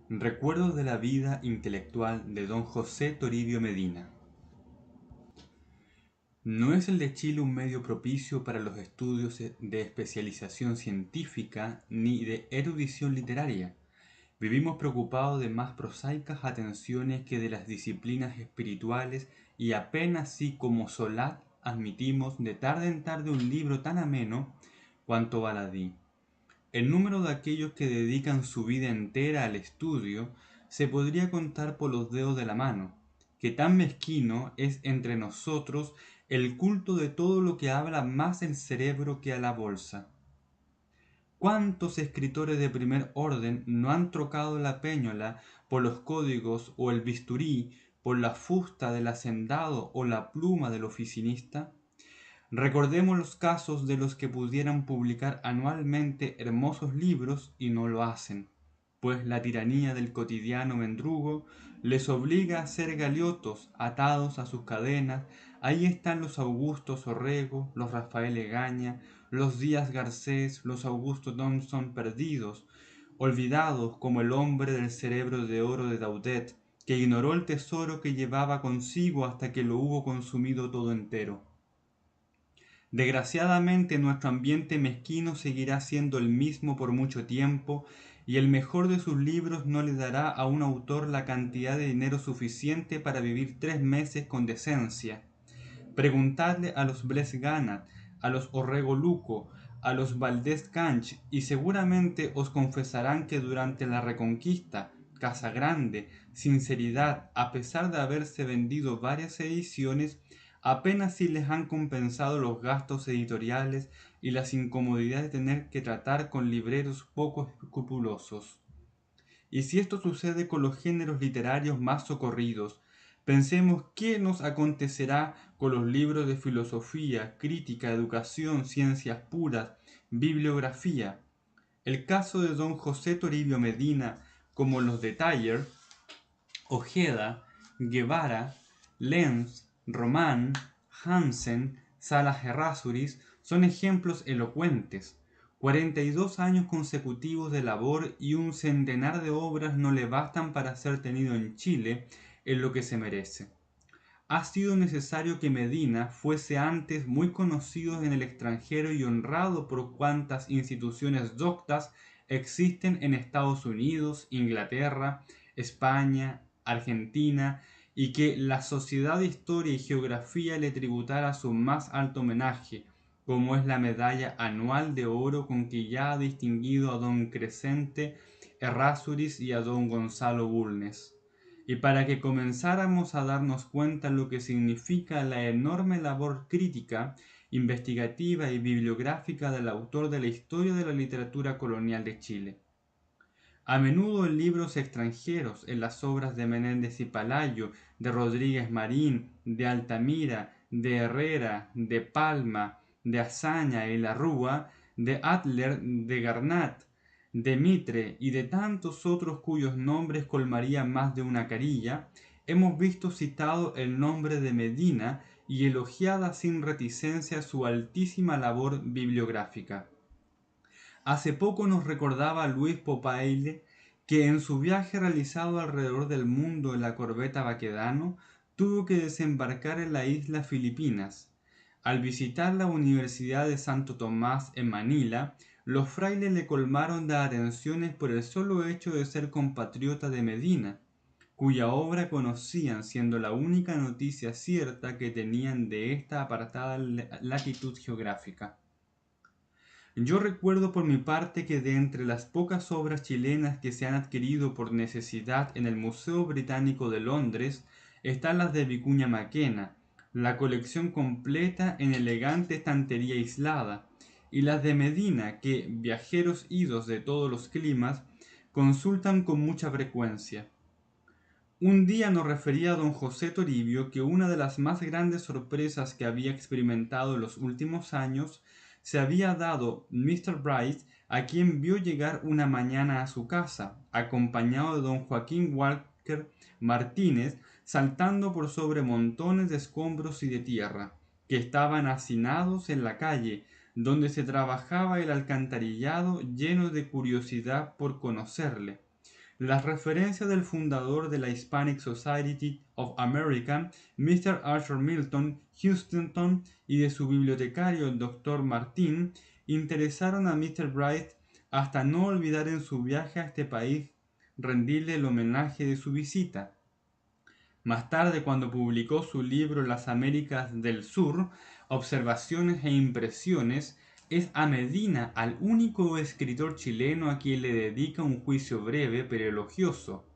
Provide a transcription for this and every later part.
Recuerdos de la vida intelectual de don José Toribio Medina. No es el de Chile un medio propicio para los estudios de especialización científica ni de erudición literaria. Vivimos preocupados de más prosaicas atenciones que de las disciplinas espirituales y apenas si como solaz admitimos de tarde en tarde un libro tan ameno cuanto Baladí. El número de aquellos que dedican su vida entera al estudio se podría contar por los dedos de la mano, que tan mezquino es entre nosotros el culto de todo lo que habla más el cerebro que a la bolsa. ¿Cuántos escritores de primer orden no han trocado la péñola por los códigos o el bisturí por la fusta del hacendado o la pluma del oficinista? Recordemos los casos de los que pudieran publicar anualmente hermosos libros y no lo hacen, pues la tiranía del cotidiano mendrugo les obliga a ser galiotos atados a sus cadenas. Ahí están los Augustos Orrego, los Rafael Egaña, los Díaz Garcés, los Augusto Thompson perdidos, olvidados como el hombre del cerebro de oro de Daudet, que ignoró el tesoro que llevaba consigo hasta que lo hubo consumido todo entero. Desgraciadamente nuestro ambiente mezquino seguirá siendo el mismo por mucho tiempo, y el mejor de sus libros no le dará a un autor la cantidad de dinero suficiente para vivir 3 meses con decencia. Preguntadle a los Bles Ganat, a los Orrego Luco, a los Valdés Canch, y seguramente os confesarán que durante la Reconquista, Casa Grande, Sinceridad, a pesar de haberse vendido varias ediciones, apenas si les han compensado los gastos editoriales y las incomodidades de tener que tratar con libreros poco escrupulosos. Y si esto sucede con los géneros literarios más socorridos, pensemos qué nos acontecerá con los libros de filosofía, crítica, educación, ciencias puras, bibliografía. El caso de don José Toribio Medina, como los de Taller, Ojeda, Guevara, Lenz, Román, Hansen, Salas Errázuriz son ejemplos elocuentes. 42 años consecutivos de labor y un centenar de obras no le bastan para ser tenido en Chile en lo que se merece. Ha sido necesario que Medina fuese antes muy conocido en el extranjero y honrado por cuantas instituciones doctas existen en Estados Unidos, Inglaterra, España, Argentina, y que la Sociedad de Historia y Geografía le tributara su más alto homenaje, como es la medalla anual de oro con que ya ha distinguido a don Crescente Errázuriz y a don Gonzalo Bulnes. Y para que comenzáramos a darnos cuenta lo que significa la enorme labor crítica, investigativa y bibliográfica del autor de la historia de la literatura colonial de Chile. A menudo en libros extranjeros, en las obras de Menéndez y Palayo, de Rodríguez Marín, de Altamira, de Herrera, de Palma, de Azaña y Larrúa, de Adler, de Garnat, de Mitre y de tantos otros cuyos nombres colmarían más de una carilla, hemos visto citado el nombre de Medina y elogiada sin reticencia su altísima labor bibliográfica. Hace poco nos recordaba Luis Popaile que en su viaje realizado alrededor del mundo en la corbeta Baquedano tuvo que desembarcar en la isla Filipinas. Al visitar la Universidad de Santo Tomás en Manila, los frailes le colmaron de atenciones por el solo hecho de ser compatriota de Medina, cuya obra conocían, siendo la única noticia cierta que tenían de esta apartada latitud geográfica. Yo recuerdo por mi parte que de entre las pocas obras chilenas que se han adquirido por necesidad en el Museo Británico de Londres están las de Vicuña Maquena, la colección completa en elegante estantería aislada, y las de Medina que viajeros idos de todos los climas consultan con mucha frecuencia. Un día nos refería don José Toribio que una de las más grandes sorpresas que había experimentado en los últimos años se había dado Mr. Bright, a quien vio llegar una mañana a su casa, acompañado de don Joaquín Walker Martínez, saltando por sobre montones de escombros y de tierra, que estaban hacinados en la calle, donde se trabajaba el alcantarillado, lleno de curiosidad por conocerle. Las referencias del fundador de la Hispanic Society of America, Mr. Arthur Milton Houston, y de su bibliotecario, el Dr. Martin, interesaron a Mr. Bright hasta no olvidar en su viaje a este país rendirle el homenaje de su visita. Más tarde, cuando publicó su libro Las Américas del Sur, Observaciones e Impresiones, es a Medina al único escritor chileno a quien le dedica un juicio breve pero elogioso.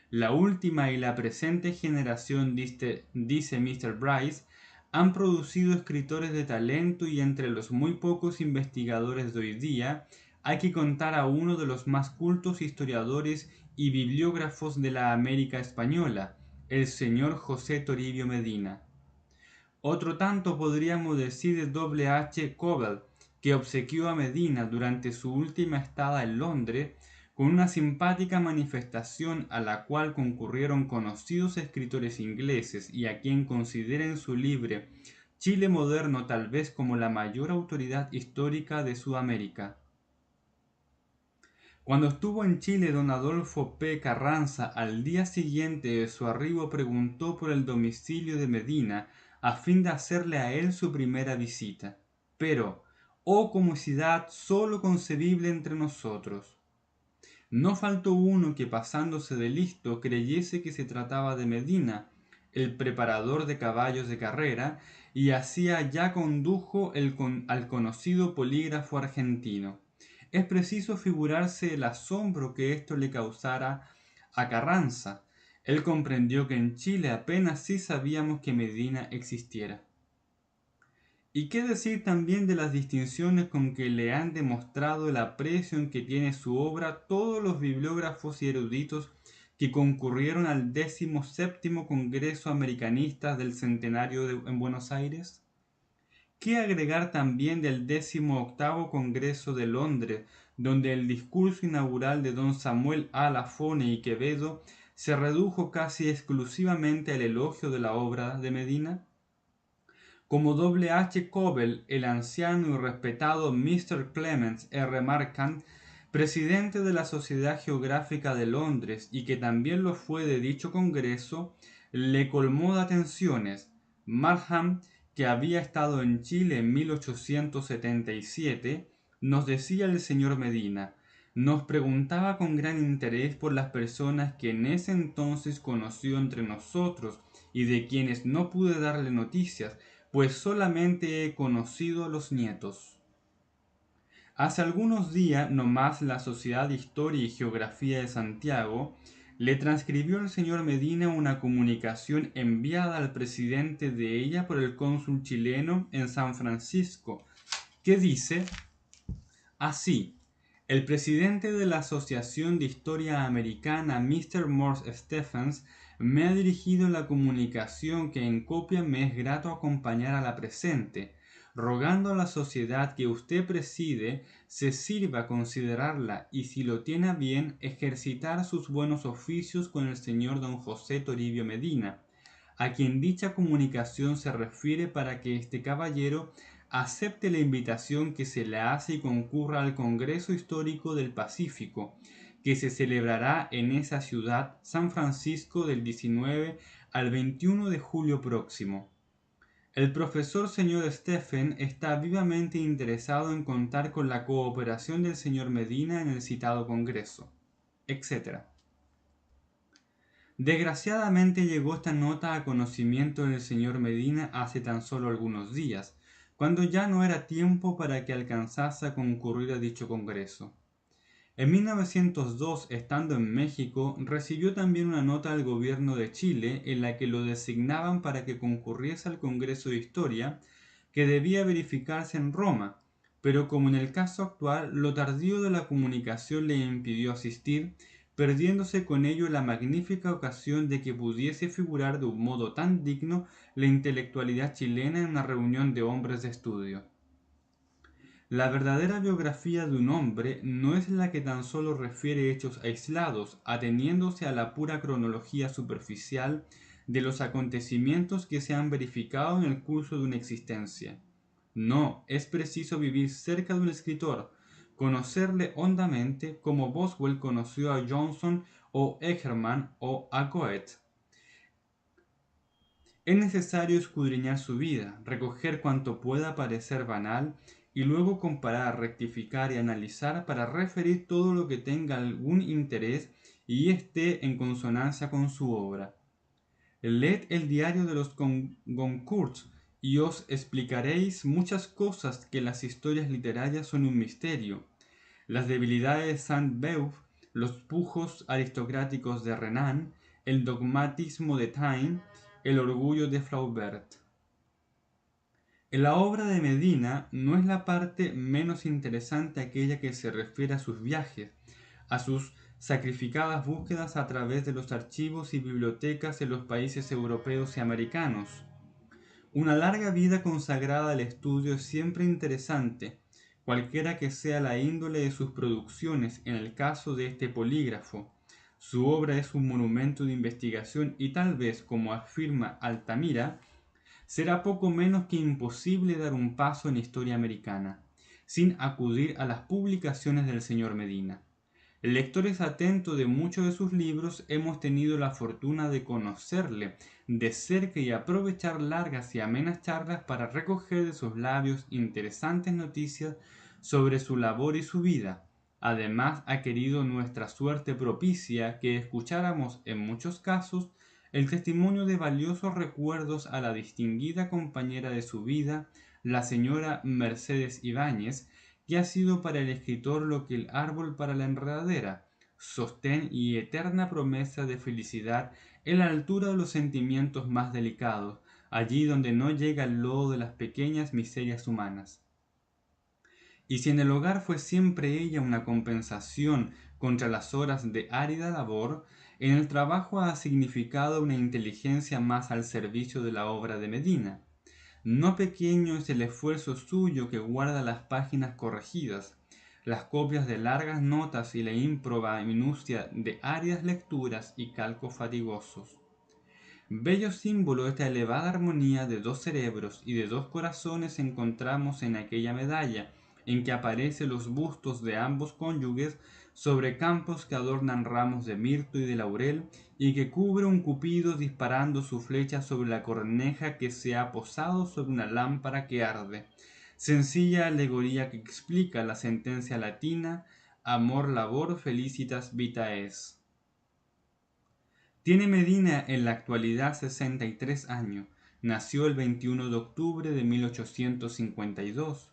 La última y la presente generación, dice Mr. Bryce, han producido escritores de talento y entre los muy pocos investigadores de hoy día hay que contar a uno de los más cultos historiadores y bibliógrafos de la América española, el señor José Toribio Medina. Otro tanto podríamos decir de W. H. Cobell, que obsequió a Medina durante su última estada en Londres con una simpática manifestación a la cual concurrieron conocidos escritores ingleses y a quien considera en su libro Chile moderno tal vez como la mayor autoridad histórica de Sudamérica. Cuando estuvo en Chile don Adolfo P. Carranza, al día siguiente de su arribo preguntó por el domicilio de Medina a fin de hacerle a él su primera visita. Pero, oh comicidad sólo concebible entre nosotros, no faltó uno que pasándose de listo creyese que se trataba de Medina, el preparador de caballos de carrera, y hacía ya condujo al conocido polígrafo argentino. Es preciso figurarse el asombro que esto le causara a Carranza. Él comprendió que en Chile apenas sí sabíamos que Medina existiera. ¿Y qué decir también de las distinciones con que le han demostrado el aprecio en que tiene su obra todos los bibliógrafos y eruditos que concurrieron al 17º Congreso Americanista del Centenario en Buenos Aires? ¿Qué agregar también del 18º Congreso de Londres, donde el discurso inaugural de don Samuel A. Lafone y Quevedo se redujo casi exclusivamente al elogio de la obra de Medina? Como W. H. Cobell, el anciano y respetado Mr. Clements R. Markham, presidente de la Sociedad Geográfica de Londres y que también lo fue de dicho congreso, le colmó de atenciones. Markham, que había estado en Chile en 1877, nos decía el señor Medina, nos preguntaba con gran interés por las personas que en ese entonces conoció entre nosotros y de quienes no pude darle noticias, pues solamente he conocido a los nietos. Hace algunos días nomás la Sociedad de Historia y Geografía de Santiago le transcribió al señor Medina una comunicación enviada al presidente de ella por el cónsul chileno en San Francisco, que dice así: el presidente de la Asociación de Historia Americana, Mr. Morse Stephens, me ha dirigido la comunicación que en copia me es grato acompañar a la presente, rogando a la sociedad que usted preside se sirva considerarla y, si lo tiene a bien, ejercitar sus buenos oficios con el señor don José Toribio Medina, a quien dicha comunicación se refiere para que este caballero acepte la invitación que se le hace y concurra al Congreso Histórico del Pacífico, que se celebrará en esa ciudad, San Francisco, del 19 al 21 de julio próximo. El profesor señor Stephen está vivamente interesado en contar con la cooperación del señor Medina en el citado Congreso, etc. Desgraciadamente llegó esta nota a conocimiento del señor Medina hace tan solo algunos días, cuando ya no era tiempo para que alcanzase a concurrir a dicho congreso. En 1902, estando en México, recibió también una nota del gobierno de Chile en la que lo designaban para que concurriese al Congreso de Historia, que debía verificarse en Roma, pero como en el caso actual, lo tardío de la comunicación le impidió asistir, perdiéndose con ello la magnífica ocasión de que pudiese figurar de un modo tan digno la intelectualidad chilena en una reunión de hombres de estudio. La verdadera biografía de un hombre no es la que tan solo refiere hechos aislados, ateniéndose a la pura cronología superficial de los acontecimientos que se han verificado en el curso de una existencia. No, es preciso vivir cerca de un escritor, conocerle hondamente como Boswell conoció a Johnson o Eckermann o a Goethe. Es necesario escudriñar su vida, recoger cuanto pueda parecer banal y luego comparar, rectificar y analizar para referir todo lo que tenga algún interés y esté en consonancia con su obra. Leed el diario de los Goncourt y os explicaréis muchas cosas que las historias literarias son un misterio. Las debilidades de Sainte-Beuve, los pujos aristocráticos de Renan, el dogmatismo de Taine, el orgullo de Flaubert. En la obra de Medina no es la parte menos interesante aquella que se refiere a sus viajes, a sus sacrificadas búsquedas a través de los archivos y bibliotecas de los países europeos y americanos. Una larga vida consagrada al estudio es siempre interesante, cualquiera que sea la índole de sus producciones en el caso de este polígrafo. Su obra es un monumento de investigación y tal vez, como afirma Altamira, será poco menos que imposible dar un paso en la historia americana, sin acudir a las publicaciones del señor Medina. Lectores atentos de muchos de sus libros hemos tenido la fortuna de conocerle de cerca y aprovechar largas y amenas charlas para recoger de sus labios interesantes noticias sobre su labor y su vida. Además, ha querido nuestra suerte propicia que escucháramos en muchos casos el testimonio de valiosos recuerdos a la distinguida compañera de su vida, la señora Mercedes Ibáñez, que ha sido para el escritor lo que el árbol para la enredadera, sostén y eterna promesa de felicidad en la altura de los sentimientos más delicados, allí donde no llega el lodo de las pequeñas miserias humanas. Y si en el hogar fue siempre ella una compensación contra las horas de árida labor, en el trabajo ha significado una inteligencia más al servicio de la obra de Medina. No pequeño es el esfuerzo suyo que guarda las páginas corregidas, las copias de largas notas y la ímproba minucia de áridas lecturas y calcos fatigosos. Bello símbolo esta elevada armonía de dos cerebros y de dos corazones encontramos en aquella medalla, en que aparecen los bustos de ambos cónyuges sobre campos que adornan ramos de mirto y de laurel, y que cubre un cupido disparando su flecha sobre la corneja que se ha posado sobre una lámpara que arde. Sencilla alegoría que explica la sentencia latina amor labor felicitas vita es. Tiene Medina en la actualidad 63 años. Nació el 21 de octubre de 1852.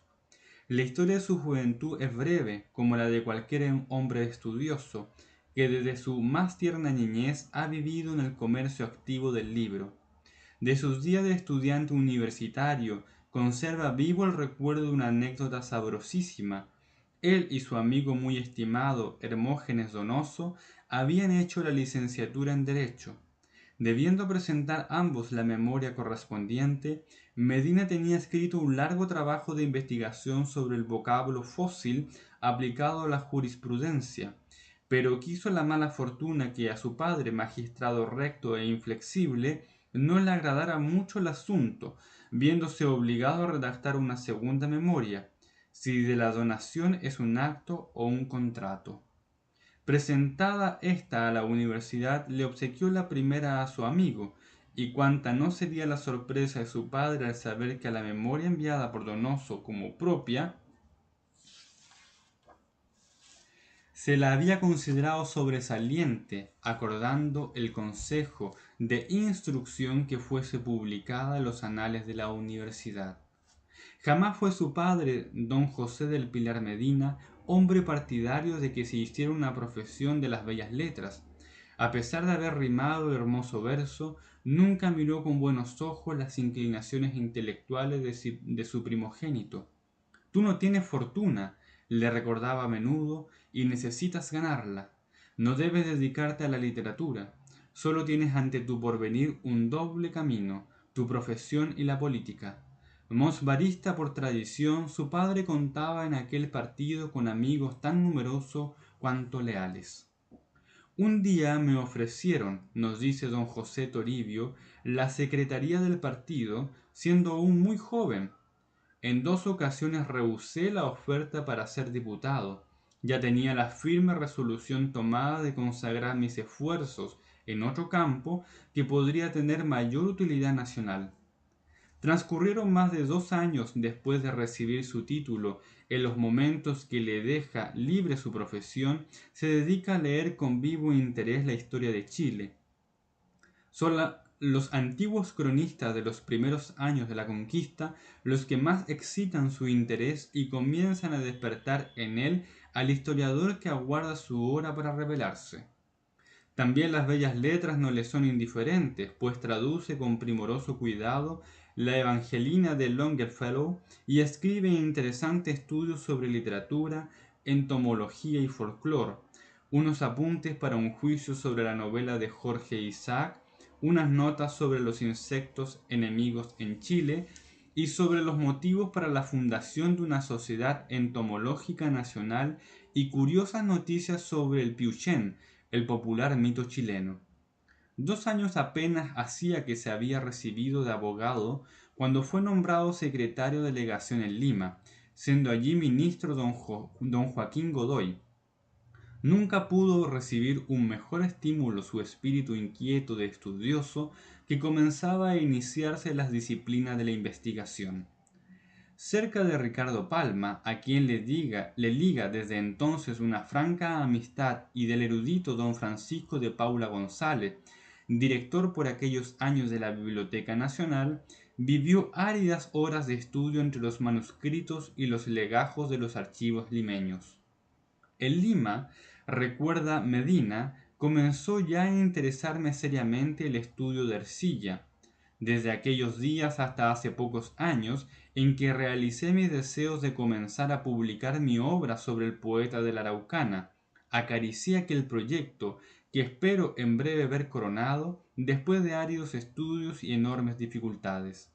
La historia de su juventud es breve, como la de cualquier hombre estudioso, que desde su más tierna niñez ha vivido en el comercio activo del libro. De sus días de estudiante universitario conserva vivo el recuerdo de una anécdota sabrosísima. Él y su amigo muy estimado Hermógenes Donoso habían hecho la licenciatura en Derecho. Debiendo presentar ambos la memoria correspondiente, Medina tenía escrito un largo trabajo de investigación sobre el vocablo fósil aplicado a la jurisprudencia, pero quiso la mala fortuna que a su padre, magistrado recto e inflexible, no le agradara mucho el asunto, viéndose obligado a redactar una segunda memoria, si de la donación es un acto o un contrato. Presentada ésta a la universidad, le obsequió la primera a su amigo, y cuánta no sería la sorpresa de su padre al saber que a la memoria enviada por Donoso como propia se la había considerado sobresaliente, acordando el consejo de instrucción que fuese publicada en los anales de la universidad. Jamás fue su padre, don José del Pilar Medina, hombre partidario de que se hiciera una profesión de las bellas letras. A pesar de haber rimado el hermoso verso, nunca miró con buenos ojos las inclinaciones intelectuales de su primogénito. Tú no tienes fortuna, le recordaba a menudo, y necesitas ganarla. No debes dedicarte a la literatura. Solo tienes ante tu porvenir un doble camino, tu profesión y la política. Mosbarista por tradición, su padre contaba en aquel partido con amigos tan numerosos cuanto leales. Un día me ofrecieron, nos dice don José Toribio, la secretaría del partido, siendo aún muy joven. En 2 ocasiones rehusé la oferta para ser diputado. Ya tenía la firme resolución tomada de consagrar mis esfuerzos en otro campo que podría tener mayor utilidad nacional. Transcurrieron más de 2 años después de recibir su título. En los momentos que le deja libre su profesión, se dedica a leer con vivo interés la historia de Chile. Son los antiguos cronistas de los primeros años de la conquista los que más excitan su interés y comienzan a despertar en él al historiador que aguarda su hora para revelarse. También las bellas letras no le son indiferentes, pues traduce con primoroso cuidado la Evangelina de Longfellow y escribe interesantes estudios sobre literatura, entomología y folclore, unos apuntes para un juicio sobre la novela de Jorge Isaac, unas notas sobre los insectos enemigos en Chile y sobre los motivos para la fundación de una sociedad entomológica nacional y curiosas noticias sobre el Piuchén, el popular mito chileno. 2 años apenas hacía que se había recibido de abogado cuando fue nombrado secretario de legación en Lima, siendo allí ministro don Joaquín Godoy. Nunca pudo recibir un mejor estímulo su espíritu inquieto de estudioso que comenzaba a iniciarse en las disciplinas de la investigación. Cerca de Ricardo Palma, a quien le liga desde entonces una franca amistad, y del erudito don Francisco de Paula González, director por aquellos años de la Biblioteca Nacional, vivió áridas horas de estudio entre los manuscritos y los legajos de los archivos limeños. En Lima, recuerda Medina, comenzó ya a interesarme seriamente el estudio de Ercilla, desde aquellos días hasta hace pocos años en que realicé mis deseos de comenzar a publicar mi obra sobre el poeta de la Araucana. Acaricié aquel proyecto que espero en breve ver coronado después de áridos estudios y enormes dificultades.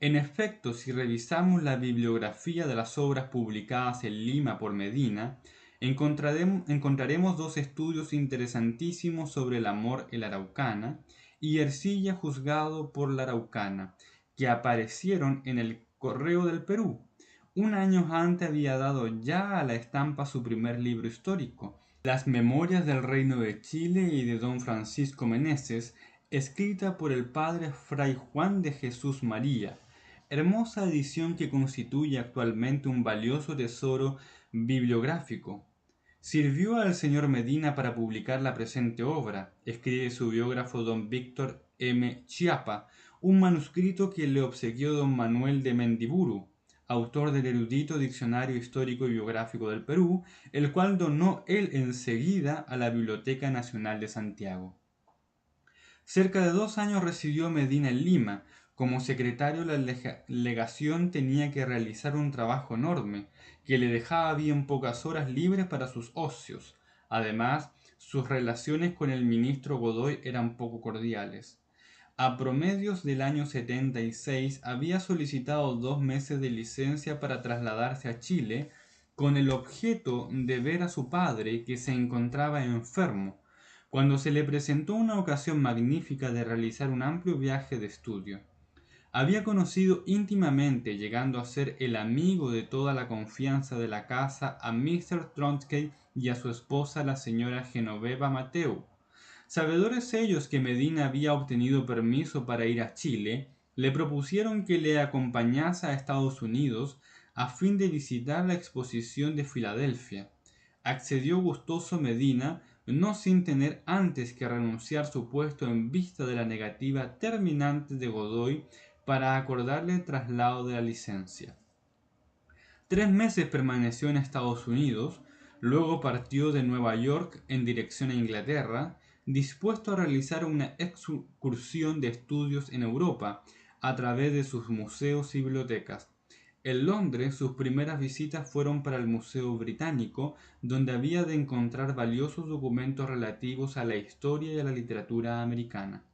En efecto, si revisamos la bibliografía de las obras publicadas en Lima por Medina, encontraremos 2 estudios interesantísimos sobre el amor en la Araucana y Ercilla juzgado por la Araucana, que aparecieron en el Correo del Perú. Un año antes había dado ya a la estampa su primer libro histórico, Las Memorias del Reino de Chile y de don Francisco Meneses, escrita por el padre Fray Juan de Jesús María, hermosa edición que constituye actualmente un valioso tesoro bibliográfico. Sirvió al señor Medina para publicar la presente obra, escribe su biógrafo don Víctor M. Chiapa, un manuscrito que le obsequió don Manuel de Mendiburu, autor del erudito Diccionario Histórico y Biográfico del Perú, el cual donó él enseguida a la Biblioteca Nacional de Santiago. Cerca de 2 años residió Medina en Lima. Como secretario de la legación tenía que realizar un trabajo enorme, que le dejaba bien pocas horas libres para sus ocios. Además, sus relaciones con el ministro Godoy eran poco cordiales. A promedios del año 76 había solicitado 2 meses de licencia para trasladarse a Chile, con el objeto de ver a su padre, que se encontraba enfermo, cuando se le presentó una ocasión magnífica de realizar un amplio viaje de estudio. Había conocido íntimamente, llegando a ser el amigo de toda la confianza de la casa, a Mr. Trotskey y a su esposa la señora Genoveva Mateu. Sabedores ellos que Medina había obtenido permiso para ir a Chile, le propusieron que le acompañase a Estados Unidos a fin de visitar la exposición de Filadelfia. Accedió gustoso Medina, no sin tener antes que renunciar su puesto en vista de la negativa terminante de Godoy para acordarle el traslado de la licencia. 3 meses permaneció en Estados Unidos, luego partió de Nueva York en dirección a Inglaterra, dispuesto a realizar una excursión de estudios en Europa a través de sus museos y bibliotecas. En Londres sus primeras visitas fueron para el Museo Británico, donde había de encontrar valiosos documentos relativos a la historia y a la literatura americana.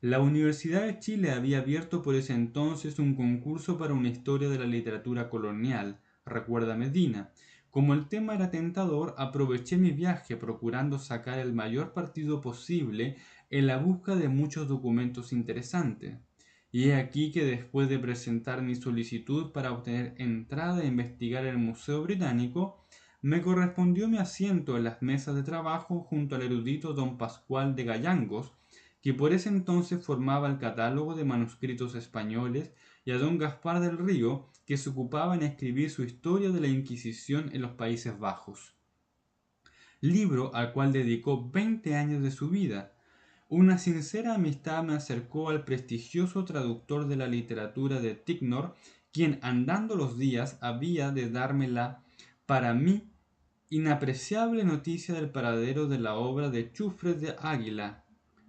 La Universidad de Chile había abierto por ese entonces un concurso para una historia de la literatura colonial, recuerda Medina. Como el tema era tentador, aproveché mi viaje procurando sacar el mayor partido posible en la busca de muchos documentos interesantes. Y he aquí que después de presentar mi solicitud para obtener entrada e investigar el Museo Británico, me correspondió mi asiento en las mesas de trabajo junto al erudito don Pascual de Gallangos, que por ese entonces formaba el catálogo de manuscritos españoles, y a don Gaspar del Río, que se ocupaba en escribir su historia de la Inquisición en los Países Bajos, libro al cual dedicó 20 años de su vida. Una sincera amistad me acercó al prestigioso traductor de la literatura de Ticknor, quien andando los días había de darme la, para mí, inapreciable noticia del paradero de la obra de Chufres de Águila,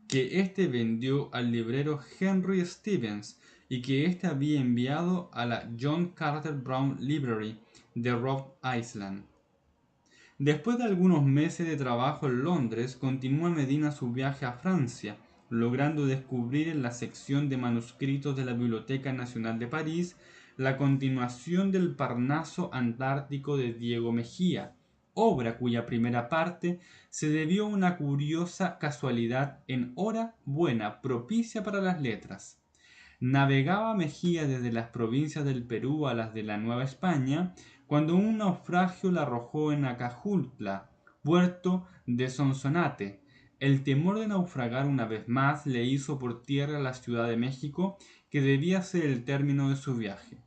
que éste vendió al librero Henry Stevens y que éste había enviado a la John Carter Brown Library de Rhode Island. Después de algunos meses de trabajo en Londres, continúa Medina su viaje a Francia, logrando descubrir en la sección de manuscritos de la Biblioteca Nacional de París la continuación del Parnaso Antártico de Diego Mejía, obra cuya primera parte se debió a una curiosa casualidad en hora buena, propicia para las letras. Navegaba Mejía desde las provincias del Perú a las de la Nueva España, cuando un naufragio la arrojó en Acajutla, puerto de Sonsonate. El temor de naufragar una vez más le hizo por tierra a la Ciudad de México, que debía ser el término de su viaje.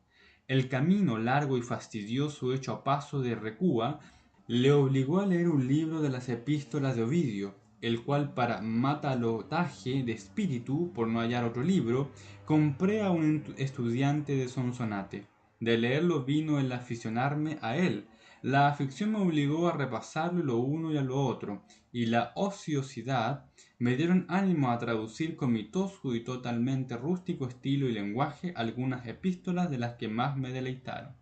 El camino largo y fastidioso hecho a paso de recúa le obligó a leer un libro de las epístolas de Ovidio, el cual para matalotaje de espíritu, por no hallar otro libro, compré a un estudiante de Sonsonate. De leerlo vino el aficionarme a él. La afición me obligó a repasarlo lo uno y a lo otro, y la ociosidad me dieron ánimo a traducir con mi tosco y totalmente rústico estilo y lenguaje algunas epístolas de las que más me deleitaron.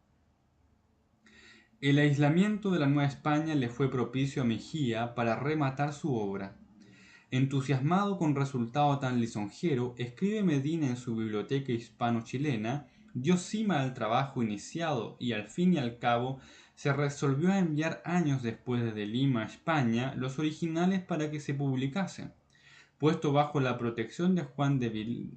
El aislamiento de la Nueva España le fue propicio a Mejía para rematar su obra. Entusiasmado con resultado tan lisonjero, escribe Medina en su Biblioteca Hispano-Chilena, dio cima al trabajo iniciado y al fin y al cabo se resolvió a enviar años después desde Lima a España los originales para que se publicasen, puesto bajo la protección de Juan de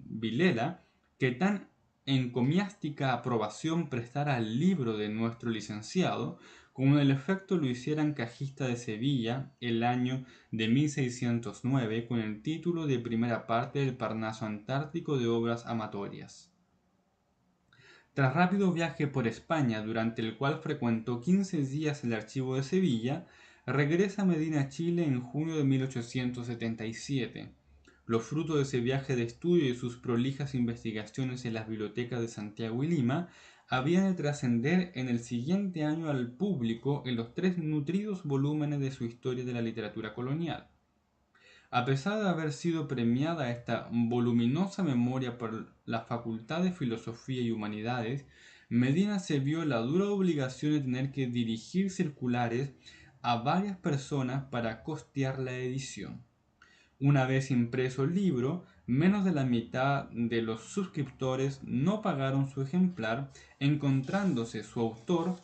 Vilela, que tan encomiástica aprobación prestara al libro de nuestro licenciado, como en el efecto lo hicieran cajista de Sevilla el año de 1609 con el título de primera parte del Parnaso Antártico de Obras Amatorias. Tras rápido viaje por España, durante el cual frecuentó 15 días el archivo de Sevilla, regresa a Medina a Chile en junio de 1877. Los frutos de ese viaje de estudio y sus prolijas investigaciones en las bibliotecas de Santiago y Lima habían de trascender en el siguiente año al público en los 3 nutridos volúmenes de su historia de la literatura colonial. A pesar de haber sido premiada esta voluminosa memoria por la Facultad de Filosofía y Humanidades, Medina se vio en la dura obligación de tener que dirigir circulares a varias personas para costear la edición. Una vez impreso el libro, menos de la mitad de los suscriptores no pagaron su ejemplar, encontrándose su autor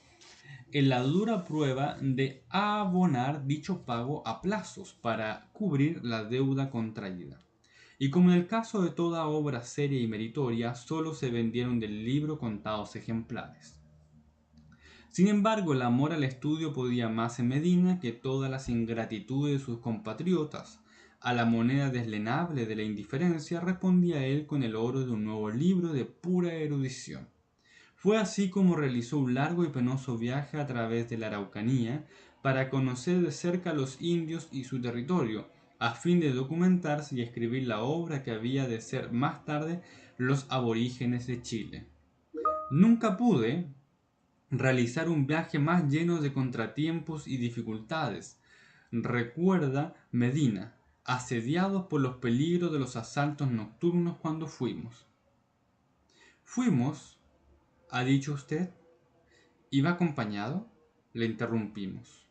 en la dura prueba de abonar dicho pago a plazos para cubrir la deuda contraída. Y como en el caso de toda obra seria y meritoria, solo se vendieron del libro contados ejemplares. Sin embargo, el amor al estudio podía más en Medina que todas las ingratitudes de sus compatriotas. A la moneda deslenable de la indiferencia respondía él con el oro de un nuevo libro de pura erudición. Fue así como realizó un largo y penoso viaje a través de la Araucanía para conocer de cerca a los indios y su territorio, a fin de documentarse y escribir la obra que había de ser más tarde Los aborígenes de Chile. Nunca pude realizar un viaje más lleno de contratiempos y dificultades, recuerda Medina, asediados por los peligros de los asaltos nocturnos cuando fuimos. Fuimos, ¿ha dicho usted? ¿Iba acompañado? Le interrumpimos.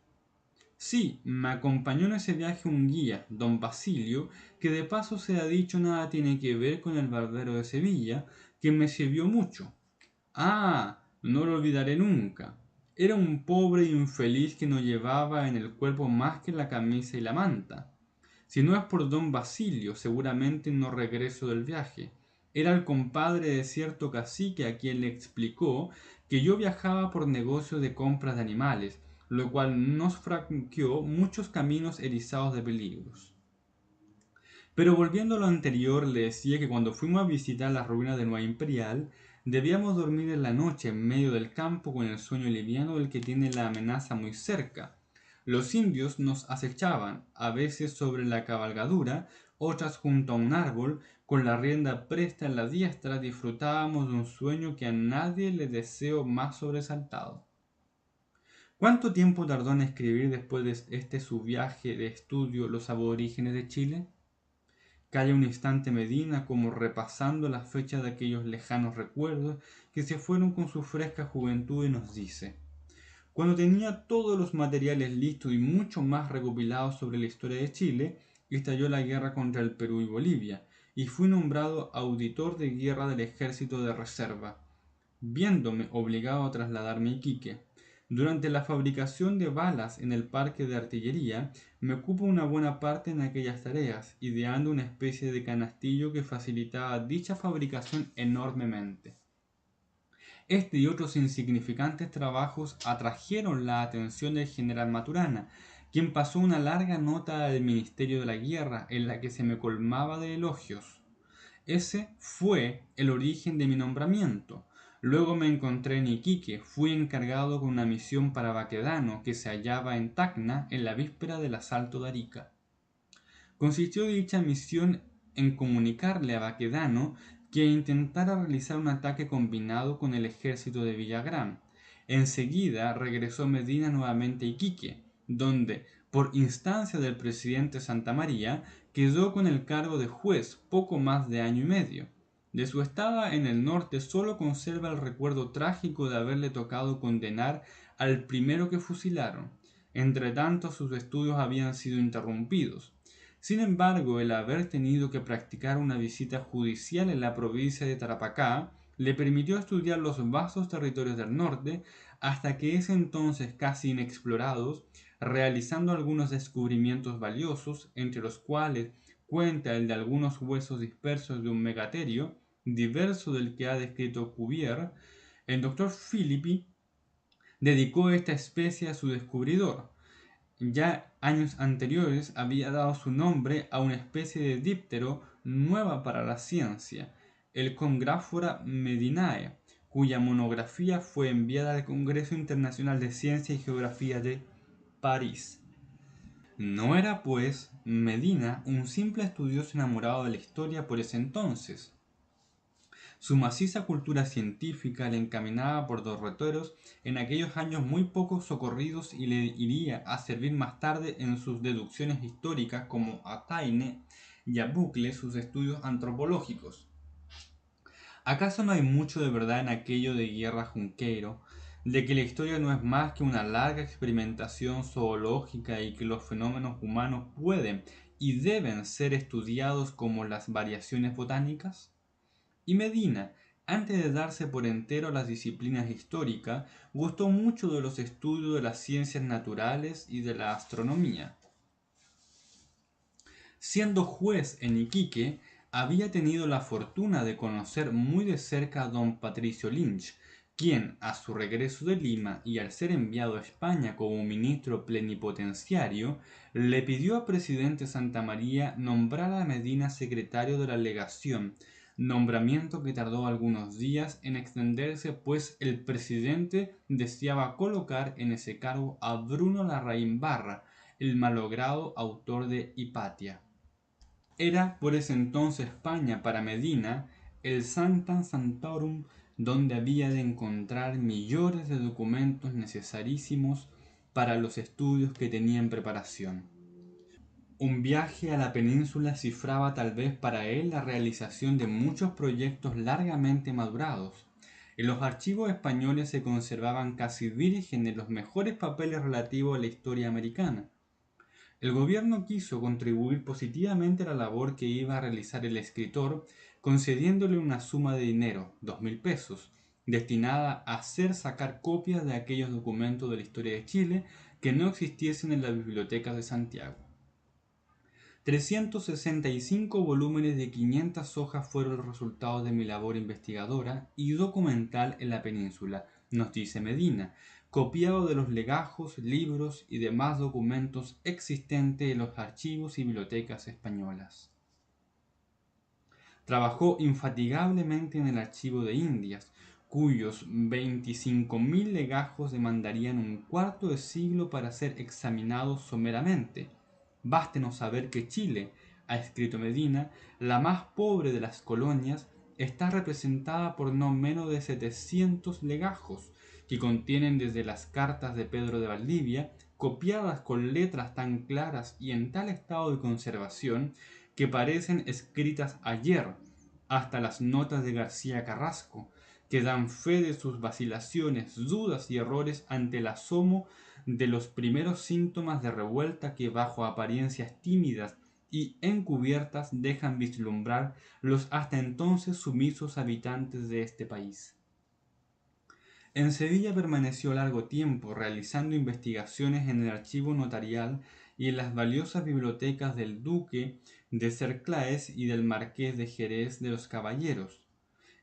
Sí, me acompañó en ese viaje un guía, don Basilio, que de paso se ha dicho nada tiene que ver con el barbero de Sevilla, que me sirvió mucho. Ah, no lo olvidaré nunca. Era un pobre infeliz que no llevaba en el cuerpo más que la camisa y la manta. Si no es por don Basilio, seguramente no regreso del viaje. Era el compadre de cierto cacique a quien le explicó que yo viajaba por negocio de compras de animales, lo cual nos franqueó muchos caminos erizados de peligros. Pero volviendo a lo anterior, le decía que cuando fuimos a visitar las ruinas de Nueva Imperial, debíamos dormir en la noche en medio del campo con el sueño liviano del que tiene la amenaza muy cerca. Los indios nos acechaban, a veces sobre la cabalgadura, otras junto a un árbol, con la rienda presta en la diestra, disfrutábamos de un sueño que a nadie le deseo más sobresaltado. ¿Cuánto tiempo tardó en escribir después de este su viaje de estudio los aborígenes de Chile? Calla un instante Medina como repasando las fechas de aquellos lejanos recuerdos que se fueron con su fresca juventud y nos dice: cuando tenía todos los materiales listos y mucho más recopilados sobre la historia de Chile, estalló la guerra contra el Perú y Bolivia, y fui nombrado auditor de guerra del ejército de reserva, viéndome obligado a trasladarme a Iquique. Durante la fabricación de balas en el parque de artillería, me ocupo una buena parte en aquellas tareas, ideando una especie de canastillo que facilitaba dicha fabricación enormemente. Este y otros insignificantes trabajos atrajeron la atención del general Maturana, quien pasó una larga nota al Ministerio de la Guerra en la que se me colmaba de elogios. Ese fue el origen de mi nombramiento. Luego me encontré en Iquique, fui encargado con una misión para Baquedano, que se hallaba en Tacna en la víspera del asalto de Arica. Consistió dicha misión en comunicarle a Baquedano que intentara realizar un ataque combinado con el ejército de Villagrán. Enseguida regresó Medina nuevamente a Iquique, donde, por instancia del presidente Santamaría, quedó con el cargo de juez poco más de año y medio. De su estada en el norte solo conserva el recuerdo trágico de haberle tocado condenar al primero que fusilaron. Entretanto, sus estudios habían sido interrumpidos. Sin embargo, el haber tenido que practicar una visita judicial en la provincia de Tarapacá le permitió estudiar los vastos territorios del norte, hasta que ese entonces casi inexplorados, realizando algunos descubrimientos valiosos, entre los cuales cuenta el de algunos huesos dispersos de un megaterio, diverso del que ha descrito Cuvier. El doctor Philippi dedicó esta especie a su descubridor. Ya años anteriores había dado su nombre a una especie de díptero nueva para la ciencia, el Congraphora medinae, cuya monografía fue enviada al Congreso Internacional de Ciencia y Geografía de París. No era, pues, Medina un simple estudioso enamorado de la historia por ese entonces. Su maciza cultura científica le encaminaba por derroteros en aquellos años muy poco socorridos y le iría a servir más tarde en sus deducciones históricas como a Taine y a Bucle sus estudios antropológicos. ¿Acaso no hay mucho de verdad en aquello de Guerra Junqueiro, de que la historia no es más que una larga experimentación zoológica y que los fenómenos humanos pueden y deben ser estudiados como las variaciones botánicas? Y Medina, antes de darse por entero a las disciplinas históricas, gustó mucho de los estudios de las ciencias naturales y de la astronomía. Siendo juez en Iquique, había tenido la fortuna de conocer muy de cerca a don Patricio Lynch, quien, a su regreso de Lima y al ser enviado a España como ministro plenipotenciario, le pidió al presidente Santamaría nombrar a Medina secretario de la legación, nombramiento que tardó algunos días en extenderse, pues el presidente deseaba colocar en ese cargo a Bruno Larraín Barra, el malogrado autor de Hipatia. Era por ese entonces España para Medina el Sanctam Sanctorum, donde había de encontrar millones de documentos necesarísimos para los estudios que tenía en preparación. Un viaje a la península cifraba tal vez para él la realización de muchos proyectos largamente madurados. En los archivos españoles se conservaban casi vírgenes los mejores papeles relativos a la historia americana. El gobierno quiso contribuir positivamente a la labor que iba a realizar el escritor, concediéndole una suma de dinero, 2.000 pesos, destinada a hacer sacar copias de aquellos documentos de la historia de Chile que no existiesen en la biblioteca de Santiago. 365 volúmenes de 500 hojas fueron el resultado de mi labor investigadora y documental en la península, nos dice Medina, copiado de los legajos, libros y demás documentos existentes en los archivos y bibliotecas españolas. Trabajó infatigablemente en el Archivo de Indias, cuyos 25.000 legajos demandarían un cuarto de siglo para ser examinados someramente. Bástenos saber que Chile, ha escrito Medina, la más pobre de las colonias, está representada por no menos de 700 legajos, que contienen desde las cartas de Pedro de Valdivia, copiadas con letras tan claras y en tal estado de conservación, que parecen escritas ayer, hasta las notas de García Carrasco, que dan fe de sus vacilaciones, dudas y errores ante el asomo de los primeros síntomas de revuelta que bajo apariencias tímidas y encubiertas dejan vislumbrar los hasta entonces sumisos habitantes de este país. En Sevilla permaneció largo tiempo realizando investigaciones en el archivo notarial y en las valiosas bibliotecas del duque de Cerclaes y del marqués de Jerez de los Caballeros.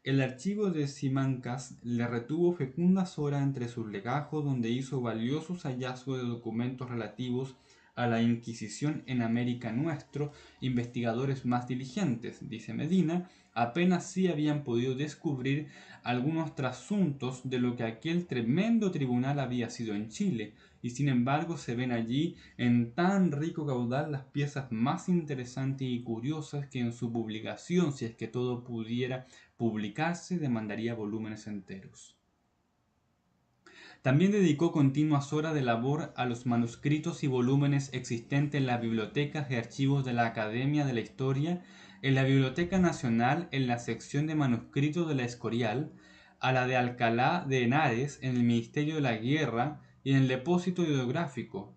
El archivo de Simancas le retuvo fecundas horas entre sus legajos, donde hizo valiosos hallazgos de documentos relativos a la Inquisición en América nuestro, investigadores más diligentes, dice Medina, apenas sí habían podido descubrir algunos trasuntos de lo que aquel tremendo tribunal había sido en Chile, y sin embargo se ven allí en tan rico caudal las piezas más interesantes y curiosas que en su publicación, si es que todo pudiera publicarse, demandaría volúmenes enteros. También dedicó continuas horas de labor a los manuscritos y volúmenes existentes en las bibliotecas y archivos de la Academia de la Historia, en la Biblioteca Nacional en la sección de manuscritos de la Escorial, a la de Alcalá de Henares en el Ministerio de la Guerra y en el depósito hidrográfico.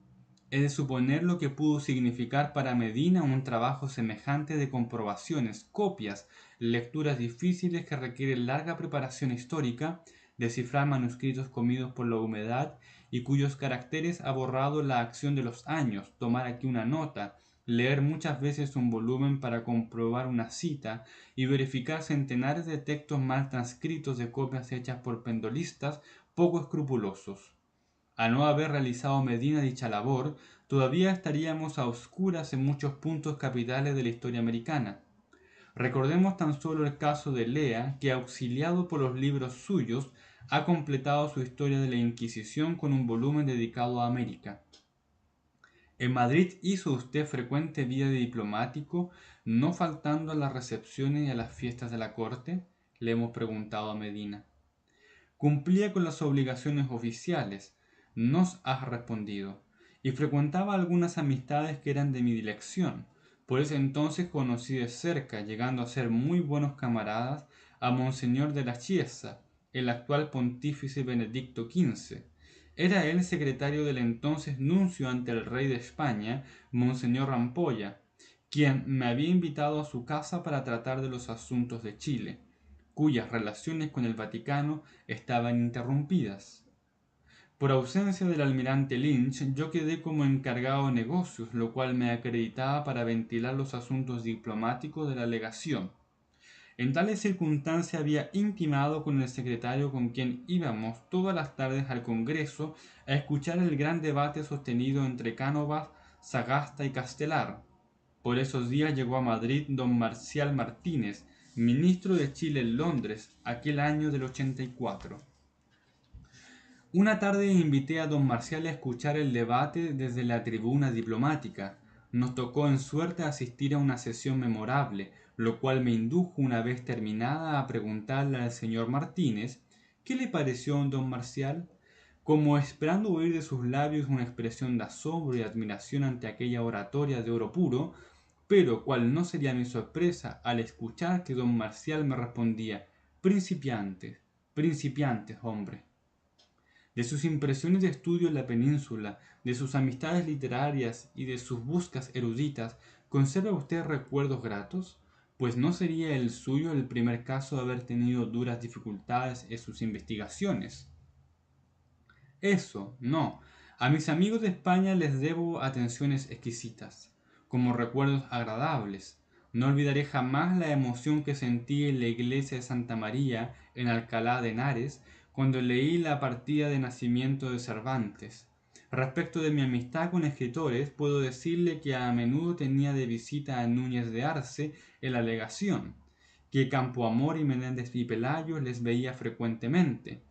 Es de suponer lo que pudo significar para Medina un trabajo semejante de comprobaciones, copias, lecturas difíciles que requieren larga preparación histórica, descifrar manuscritos comidos por la humedad y cuyos caracteres ha borrado la acción de los años, tomar aquí una nota, leer muchas veces un volumen para comprobar una cita y verificar centenares de textos mal transcritos de copias hechas por pendolistas poco escrupulosos. A no haber realizado Medina dicha labor, todavía estaríamos a oscuras en muchos puntos capitales de la historia americana. Recordemos tan solo el caso de Lea, que auxiliado por los libros suyos, ha completado su historia de la Inquisición con un volumen dedicado a América. En Madrid hizo usted frecuente vida de diplomático, no faltando a las recepciones y a las fiestas de la corte, le hemos preguntado a Medina. Cumplía con las obligaciones oficiales, nos has respondido, y frecuentaba algunas amistades que eran de mi dilección. Por ese entonces conocí de cerca, llegando a ser muy buenos camaradas, a Monseñor de la Chiesa, el actual pontífice Benedicto XV. Era él secretario del entonces nuncio ante el rey de España, Monseñor Rampolla, quien me había invitado a su casa para tratar de los asuntos de Chile, cuyas relaciones con el Vaticano estaban interrumpidas. Por ausencia del almirante Lynch, yo quedé como encargado de negocios, lo cual me acreditaba para ventilar los asuntos diplomáticos de la legación. En tales circunstancias había intimado con el secretario con quien íbamos todas las tardes al Congreso a escuchar el gran debate sostenido entre Cánovas, Sagasta y Castelar. Por esos días llegó a Madrid don Marcial Martínez, ministro de Chile en Londres, aquel año del 84. Una tarde invité a don Marcial a escuchar el debate desde la tribuna diplomática. Nos tocó en suerte asistir a una sesión memorable, lo cual me indujo una vez terminada a preguntarle al señor Martínez ¿qué le pareció a don Marcial? Como esperando oír de sus labios una expresión de asombro y admiración ante aquella oratoria de oro puro, pero cuál no sería mi sorpresa al escuchar que don Marcial me respondía principiantes, principiantes, hombre. De sus impresiones de estudio en la península, de sus amistades literarias y de sus buscas eruditas, ¿conserva usted recuerdos gratos? Pues no sería el suyo el primer caso de haber tenido duras dificultades en sus investigaciones. Eso, no. A mis amigos de España les debo atenciones exquisitas. como recuerdos agradables. No olvidaré jamás la emoción que sentí en la iglesia de Santa María en Alcalá de Henares cuando leí la partida de nacimiento de Cervantes. Respecto de mi amistad con escritores, puedo decirle que a menudo tenía de visita a Núñez de Arce en la legación, que Campoamor y Menéndez y Pelayo les veía frecuentemente.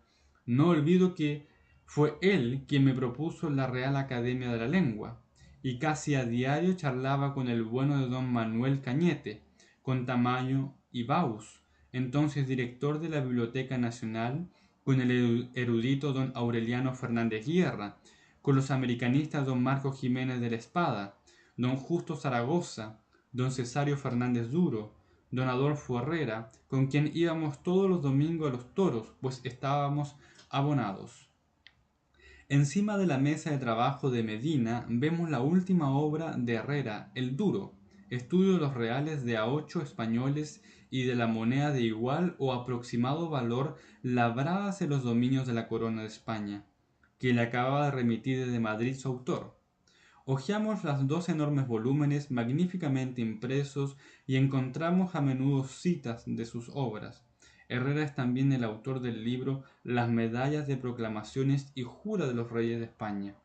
No olvido que fue él quien me propuso la Real Academia de la Lengua, y casi a diario charlaba con el bueno de don Manuel Cañete, con Tamayo y Baus, entonces director de la Biblioteca Nacional, con el erudito don Aureliano Fernández Guerra, con los americanistas don Marco Jiménez de la Espada, don Justo Zaragoza, don Cesario Fernández Duro, don Adolfo Herrera, con quien íbamos todos los domingos a los toros, pues estábamos abonados. Encima de la mesa de trabajo de Medina vemos la última obra de Herrera, El Duro, estudio de los reales de a 8 españoles y de la moneda de igual o aproximado valor labradas en los dominios de la corona de España, que le acababa de remitir desde Madrid su autor. Hojeamos los dos enormes volúmenes magníficamente impresos y encontramos a menudo citas de sus obras. Herrera es también el autor del libro Las medallas de proclamaciones y jura de los reyes de España.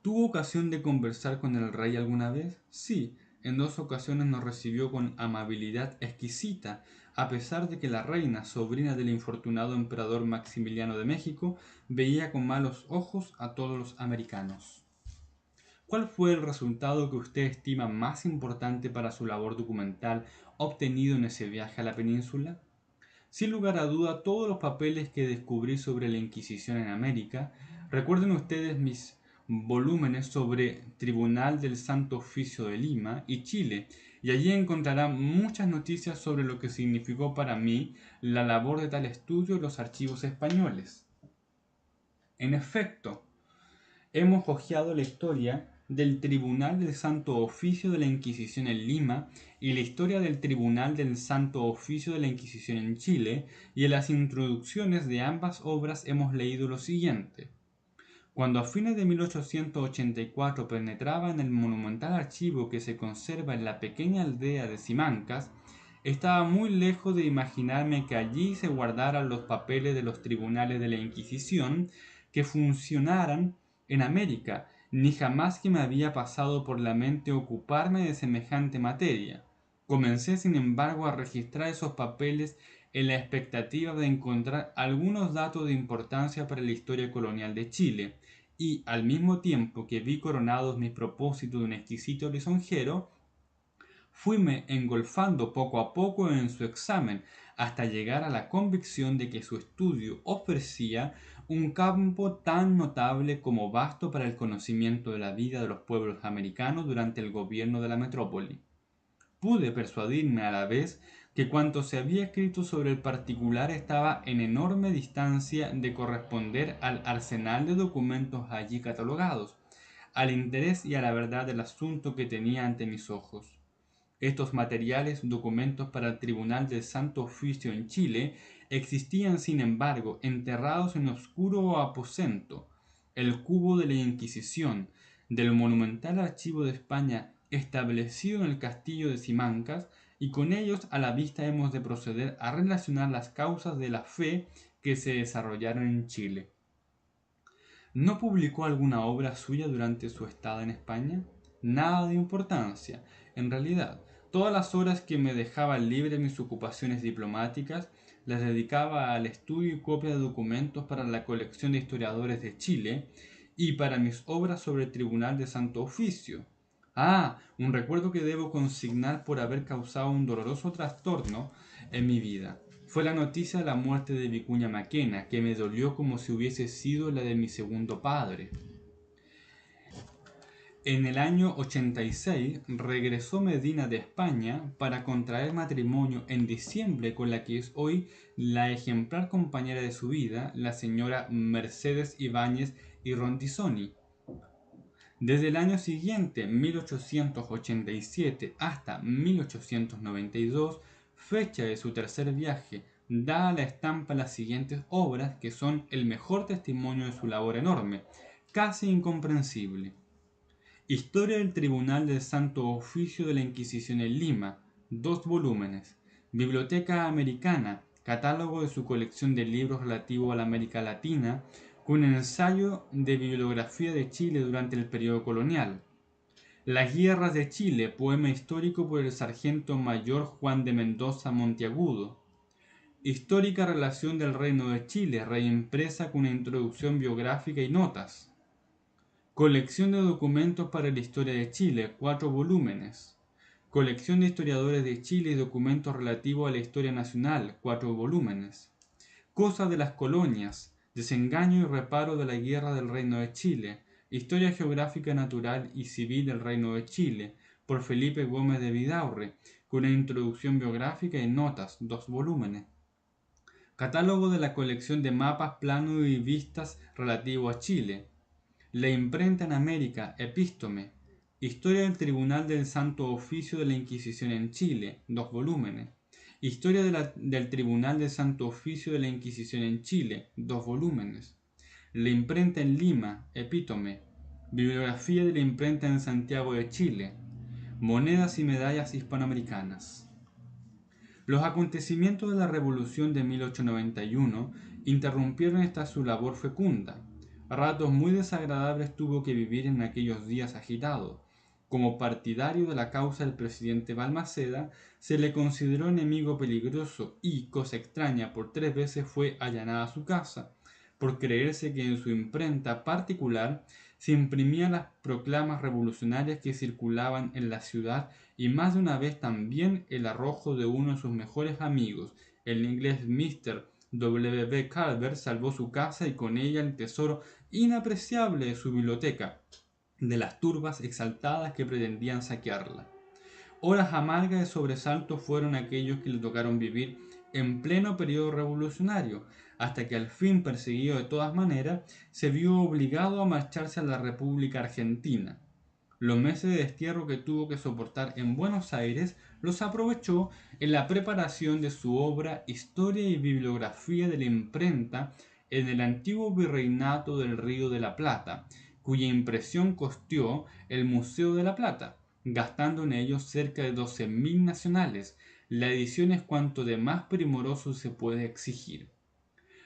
¿Tuvo ocasión de conversar con el rey alguna vez? Sí, en 2 ocasiones nos recibió con amabilidad exquisita, a pesar de que la reina, sobrina del infortunado emperador Maximiliano de México, veía con malos ojos a todos los americanos. ¿Cuál fue el resultado que usted estima más importante para su labor documental obtenido en ese viaje a la península? Sin lugar a duda, todos los papeles que descubrí sobre la Inquisición en América. Recuerden ustedes mis volúmenes sobre Tribunal del Santo Oficio de Lima y Chile, y allí encontrarán muchas noticias sobre lo que significó para mí la labor de tal estudio en los archivos españoles. En efecto, hemos hojeado la historia del Tribunal del Santo Oficio de la Inquisición en Lima y la historia del Tribunal del Santo Oficio de la Inquisición en Chile, y en las introducciones de ambas obras hemos leído lo siguiente. Cuando a fines de 1884 penetraba en el monumental archivo que se conserva en la pequeña aldea de Simancas, estaba muy lejos de imaginarme que allí se guardaran los papeles de los tribunales de la Inquisición que funcionaran en América, ni jamás que me había pasado por la mente ocuparme de semejante materia. Comencé, sin embargo, a registrar esos papeles en la expectativa de encontrar algunos datos de importancia para la historia colonial de Chile, y al mismo tiempo que vi coronados mis propósitos de un exquisito lisonjero, fuime engolfando poco a poco en su examen, hasta llegar a la convicción de que su estudio ofrecía un campo tan notable como vasto para el conocimiento de la vida de los pueblos americanos durante el gobierno de la metrópoli. Pude persuadirme a la vez que cuanto se había escrito sobre el particular estaba en enorme distancia de corresponder al arsenal de documentos allí catalogados, al interés y a la verdad del asunto que tenía ante mis ojos. Estos materiales, documentos para el Tribunal del Santo Oficio en Chile, existían sin embargo enterrados en oscuro aposento, el cubo de la Inquisición, del monumental archivo de España establecido en el castillo de Simancas, y con ellos a la vista hemos de proceder a relacionar las causas de la fe que se desarrollaron en Chile. ¿No publicó alguna obra suya durante su estada en España? Nada de importancia, en realidad. Todas las horas que me dejaban libre mis ocupaciones diplomáticas las dedicaba al estudio y copia de documentos para la colección de historiadores de Chile y para mis obras sobre el Tribunal de Santo Oficio. Un recuerdo que debo consignar por haber causado un doloroso trastorno en mi vida. Fue la noticia de la muerte de Vicuña Maquena, que me dolió como si hubiese sido la de mi segundo padre. En el año 86 regresó Medina de España para contraer matrimonio en diciembre con la que es hoy la ejemplar compañera de su vida, la señora Mercedes Ibáñez y Rontisoni. Desde el año siguiente, 1887, hasta 1892, fecha de su tercer viaje, da a la estampa las siguientes obras que son el mejor testimonio de su labor enorme, casi incomprensible. Historia del Tribunal del Santo Oficio de la Inquisición en Lima, 2 volúmenes. Biblioteca Americana, catálogo de su colección de libros relativo a la América Latina, con ensayo de bibliografía de Chile durante el periodo colonial. Las Guerras de Chile, poema histórico por el sargento mayor Juan de Mendoza Monteagudo. Histórica relación del Reino de Chile, reimpresa con una introducción biográfica y notas. Colección de documentos para la historia de Chile, 4 volúmenes. Colección de historiadores de Chile y documentos relativos a la historia nacional, 4 volúmenes. Cosas de las colonias, desengaño y reparo de la guerra del Reino de Chile, historia geográfica natural y civil del Reino de Chile, por Felipe Gómez de Vidaurre, con una introducción biográfica y notas, 2 volúmenes. Catálogo de la colección de mapas, planos y vistas relativo a Chile. La imprenta en América, Epístome. Historia del Tribunal del Santo Oficio de la Inquisición en Chile, 2 volúmenes. Historia del Tribunal del Santo Oficio de la Inquisición en Chile, 2 volúmenes. La imprenta en Lima, Epítome. Bibliografía de la imprenta en Santiago de Chile. Monedas y medallas hispanoamericanas. Los acontecimientos de la Revolución de 1891 interrumpieron esta su labor fecunda. Ratos muy desagradables tuvo que vivir en aquellos días agitados. Como partidario de la causa del presidente Balmaceda, se le consideró enemigo peligroso y, cosa extraña, por 3 veces fue allanada su casa, por creerse que en su imprenta particular se imprimían las proclamas revolucionarias que circulaban en la ciudad y más de una vez también el arrojo de uno de sus mejores amigos, el inglés Mr. W. B. Calvert, salvó su casa y con ella el tesoro inapreciable de su biblioteca, de las turbas exaltadas que pretendían saquearla. Horas amargas de sobresalto fueron aquellos que le tocaron vivir en pleno periodo revolucionario, hasta que al fin, perseguido de todas maneras, se vio obligado a marcharse a la República Argentina. Los meses de destierro que tuvo que soportar en Buenos Aires los aprovechó en la preparación de su obra Historia y Bibliografía de la Imprenta en el antiguo Virreinato del Río de la Plata, cuya impresión costeó el Museo de la Plata, gastando en ello cerca de 12.000 nacionales. La edición es cuanto de más primoroso se puede exigir.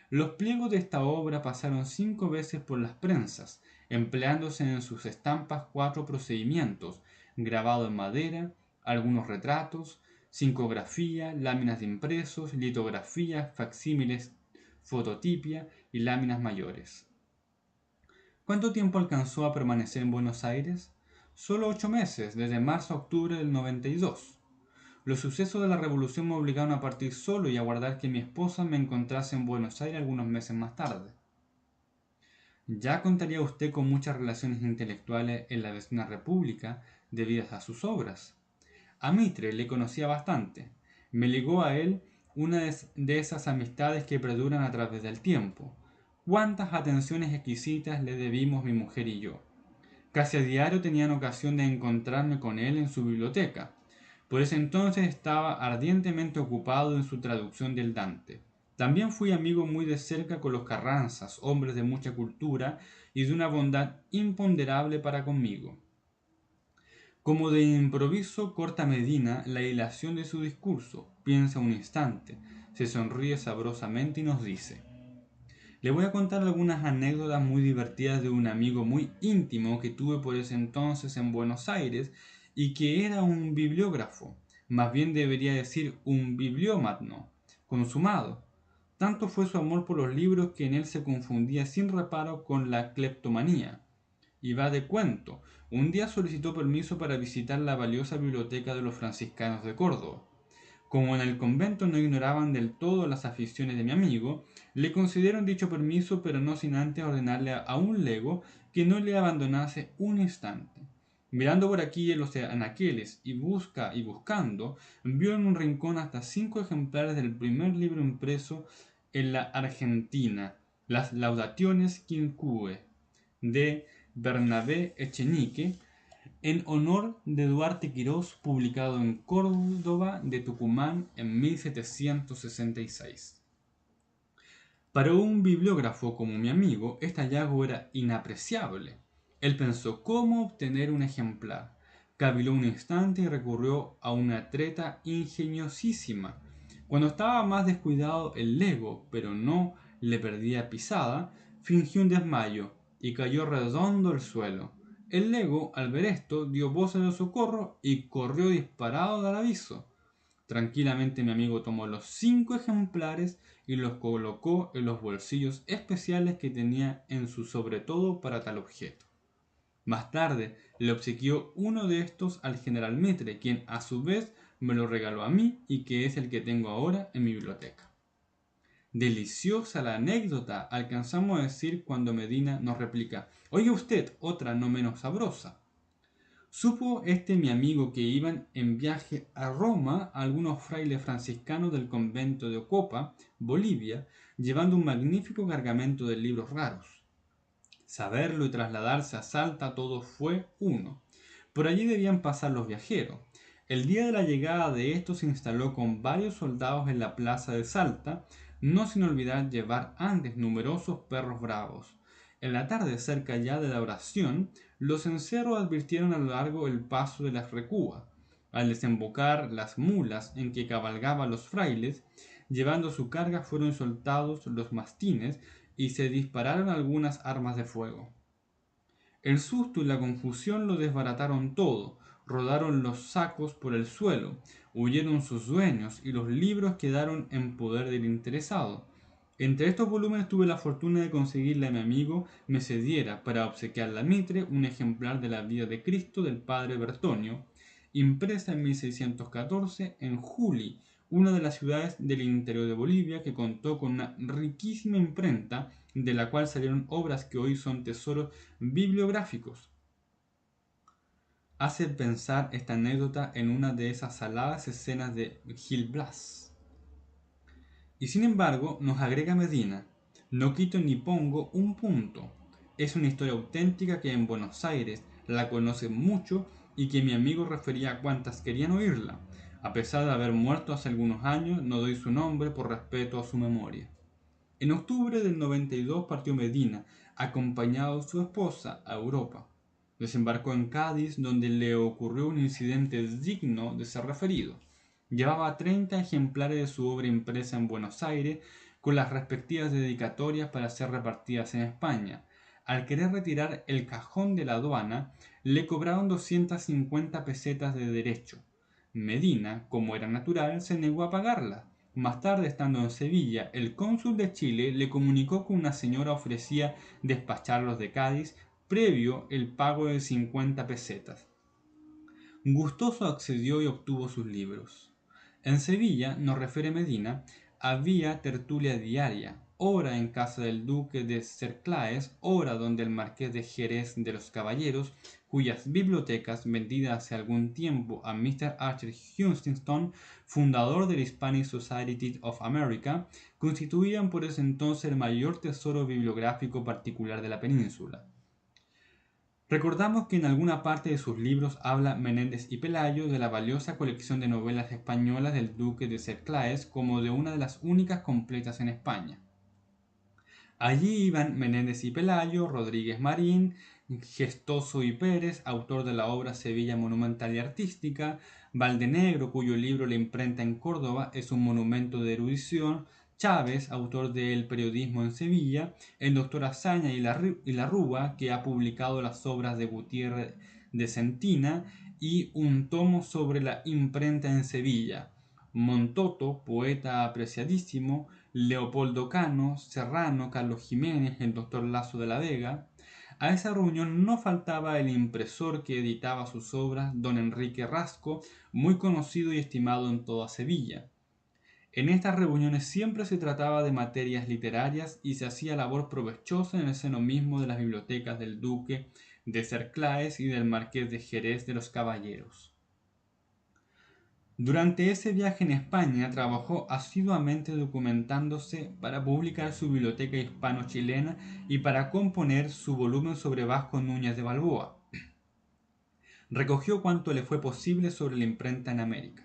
Los pliegos de esta obra pasaron 5 veces por las prensas, empleándose en sus estampas 4 procedimientos: grabado en madera, algunos retratos, sincografía, láminas de impresos, litografía, facsímiles, fototipia y láminas mayores. ¿Cuánto tiempo alcanzó a permanecer en Buenos Aires? Solo 8 meses, desde marzo a octubre del 92. Los sucesos de la revolución me obligaron a partir solo y a guardar que mi esposa me encontrase en Buenos Aires algunos meses más tarde. Ya contaría usted con muchas relaciones intelectuales en la vecina república debidas a sus obras. A Mitre le conocía bastante. Me ligó a él una de esas amistades que perduran a través del tiempo. Cuántas atenciones exquisitas le debimos mi mujer y yo. Casi a diario tenían ocasión de encontrarme con él en su biblioteca. Por ese entonces estaba ardientemente ocupado en su traducción del Dante. También fui amigo muy de cerca con los Carranzas, hombres de mucha cultura y de una bondad imponderable para conmigo. Como de improviso corta Medina la hilación de su discurso, piensa un instante, se sonríe sabrosamente y nos dice: le voy a contar algunas anécdotas muy divertidas de un amigo muy íntimo que tuve por ese entonces en Buenos Aires y que era un bibliógrafo, más bien debería decir un bibliómano, consumado. Tanto fue su amor por los libros que en él se confundía sin reparo con la cleptomanía. Y va de cuento, un día solicitó permiso para visitar la valiosa biblioteca de los franciscanos de Córdoba. Como en el convento no ignoraban del todo las aficiones de mi amigo, le concedieron dicho permiso, pero no sin antes ordenarle a un lego que no le abandonase un instante. Mirando por aquí en los anaqueles y buscando, vio en un rincón hasta 5 ejemplares del primer libro impreso en la Argentina, las Laudationes Quinquue, de Bernabé Echenique, en honor de Duarte Quirós, publicado en Córdoba de Tucumán en 1766. Para un bibliógrafo como mi amigo, este hallazgo era inapreciable. Él pensó cómo obtener un ejemplar. Caviló un instante y recurrió a una treta ingeniosísima. Cuando estaba más descuidado el lego, pero no le perdía pisada, fingió un desmayo y cayó redondo al suelo. El lego, al ver esto, dio voces de socorro y corrió disparado al aviso. Tranquilamente mi amigo tomó los 5 ejemplares y los colocó en los bolsillos especiales que tenía en su sobretodo para tal objeto. Más tarde le obsequió uno de estos al general Mitre, quien a su vez me lo regaló a mí y que es el que tengo ahora en mi biblioteca. Deliciosa la anécdota, alcanzamos a decir cuando Medina nos replica: oiga usted, otra no menos sabrosa. Supo mi amigo que iban en viaje a Roma algunos frailes franciscanos del convento de Ocopa, Bolivia, llevando un magnífico cargamento de libros raros. Saberlo y trasladarse a Salta todo fue uno. Por allí debían pasar los viajeros. El día de la llegada de estos se instaló con varios soldados en la plaza de Salta, no sin olvidar llevar antes numerosos perros bravos. En la tarde, cerca ya de la oración, los cencerros advirtieron a lo largo el paso de las recúas. Al desembocar las mulas en que cabalgaban los frailes, llevando su carga, fueron soltados los mastines y se dispararon algunas armas de fuego. El susto y la confusión lo desbarataron todo, rodaron los sacos por el suelo, huyeron sus dueños y los libros quedaron en poder del interesado. Entre estos volúmenes tuve la fortuna de conseguirle a mi amigo me cediera para obsequiarle a Mitre un ejemplar de la vida de Cristo del padre Bertonio, impresa en 1614 en Juli, una de las ciudades del interior de Bolivia que contó con una riquísima imprenta de la cual salieron obras que hoy son tesoros bibliográficos. Hace pensar esta anécdota en una de esas saladas escenas de Gil Blas. Y sin embargo, nos agrega Medina: no quito ni pongo un punto. Es una historia auténtica que en Buenos Aires la conocen mucho y que mi amigo refería a cuantas querían oírla. A pesar de haber muerto hace algunos años, no doy su nombre por respeto a su memoria. En octubre del 92 partió Medina, acompañado de su esposa, a Europa. Desembarcó en Cádiz, donde le ocurrió un incidente digno de ser referido. Llevaba 30 ejemplares de su obra impresa en Buenos Aires, con las respectivas dedicatorias para ser repartidas en España. Al querer retirar el cajón de la aduana, le cobraron 250 pesetas de derecho. Medina, como era natural, se negó a pagarlas. Más tarde, estando en Sevilla, el cónsul de Chile le comunicó que una señora ofrecía despacharlos de Cádiz previo el pago de 50 pesetas. Gustoso accedió y obtuvo sus libros. En Sevilla, nos refiere Medina, había tertulia diaria, hora en casa del duque de Cerclaes, hora donde el marqués de Jerez de los Caballeros, cuyas bibliotecas, vendidas hace algún tiempo a Mr. Archer Huntington, fundador del Hispanic Society of America, constituían por ese entonces el mayor tesoro bibliográfico particular de la península. Recordamos que en alguna parte de sus libros habla Menéndez y Pelayo de la valiosa colección de novelas españolas del duque de Cerclaes como de una de las únicas completas en España. Allí iban Menéndez y Pelayo, Rodríguez Marín, Gestoso y Pérez, autor de la obra Sevilla Monumental y Artística, Valdenegro, cuyo libro La imprenta en Córdoba es un monumento de erudición, Chávez, autor de El periodismo en Sevilla, el doctor Azaña y la Rúa, que ha publicado las obras de Gutiérrez de Centina y un tomo sobre la imprenta en Sevilla, Montoto, poeta apreciadísimo, Leopoldo Cano, Serrano, Carlos Jiménez, el doctor Lazo de la Vega. A esa reunión no faltaba el impresor que editaba sus obras, don Enrique Rasco, muy conocido y estimado en toda Sevilla. En estas reuniones siempre se trataba de materias literarias y se hacía labor provechosa en el seno mismo de las bibliotecas del duque de Cerclaes y del marqués de Jerez de los Caballeros. Durante ese viaje en España trabajó asiduamente documentándose para publicar su biblioteca hispano-chilena y para componer su volumen sobre Vasco Núñez de Balboa. Recogió cuanto le fue posible sobre la imprenta en América.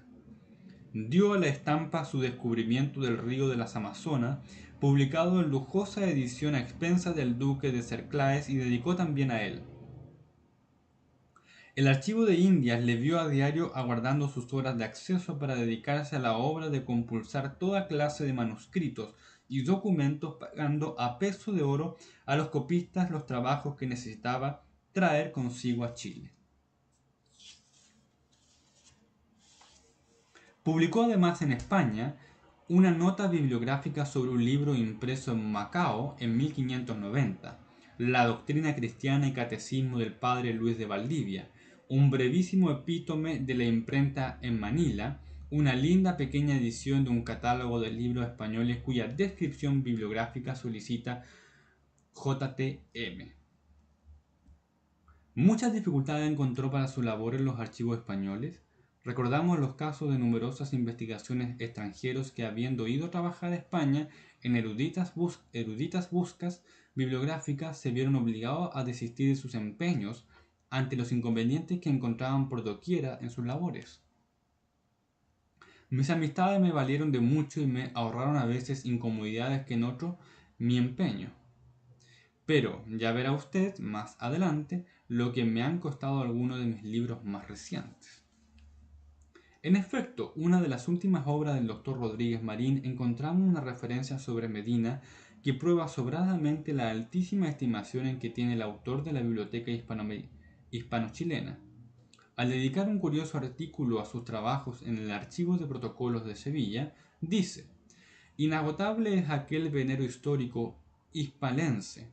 Dio a la estampa su descubrimiento del río de las Amazonas, publicado en lujosa edición a expensas del duque de Cerclaes, y dedicó también a él. El archivo de Indias le vio a diario aguardando sus horas de acceso para dedicarse a la obra de compulsar toda clase de manuscritos y documentos, pagando a peso de oro a los copistas los trabajos que necesitaba traer consigo a Chile. Publicó además en España una nota bibliográfica sobre un libro impreso en Macao en 1590, La doctrina cristiana y catecismo del padre Luis de Valdivia, un brevísimo epítome de la imprenta en Manila, una linda pequeña edición de un catálogo de libros españoles cuya descripción bibliográfica solicita JTM. Muchas dificultades encontró para su labor en los archivos españoles. Recordamos los casos de numerosas investigaciones extranjeros que, habiendo ido a trabajar a España en eruditas buscas bibliográficas, se vieron obligados a desistir de sus empeños ante los inconvenientes que encontraban por doquiera en sus labores. Mis amistades me valieron de mucho y me ahorraron a veces incomodidades que en otros mi empeño. Pero ya verá usted más adelante lo que me han costado algunos de mis libros más recientes. En efecto, una de las últimas obras del Dr. Rodríguez Marín encontramos una referencia sobre Medina que prueba sobradamente la altísima estimación en que tiene el autor de la biblioteca hispano-chilena. Al dedicar un curioso artículo a sus trabajos en el Archivo de Protocolos de Sevilla, dice: inagotable es aquel venero histórico hispalense.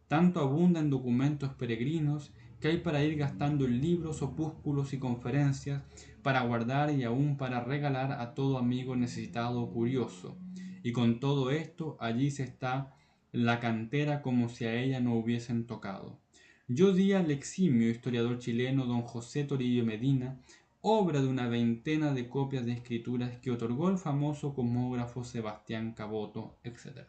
Tanto abunda en documentos peregrinos que hay para ir gastando en libros, opúsculos y conferencias, para guardar y aún para regalar a todo amigo necesitado o curioso. Y con todo esto, allí se está la cantera como si a ella no hubiesen tocado. Yo di al eximio historiador chileno don José Torillo Medina obra de una veintena de copias de escrituras que otorgó el famoso cosmógrafo Sebastián Caboto, etc.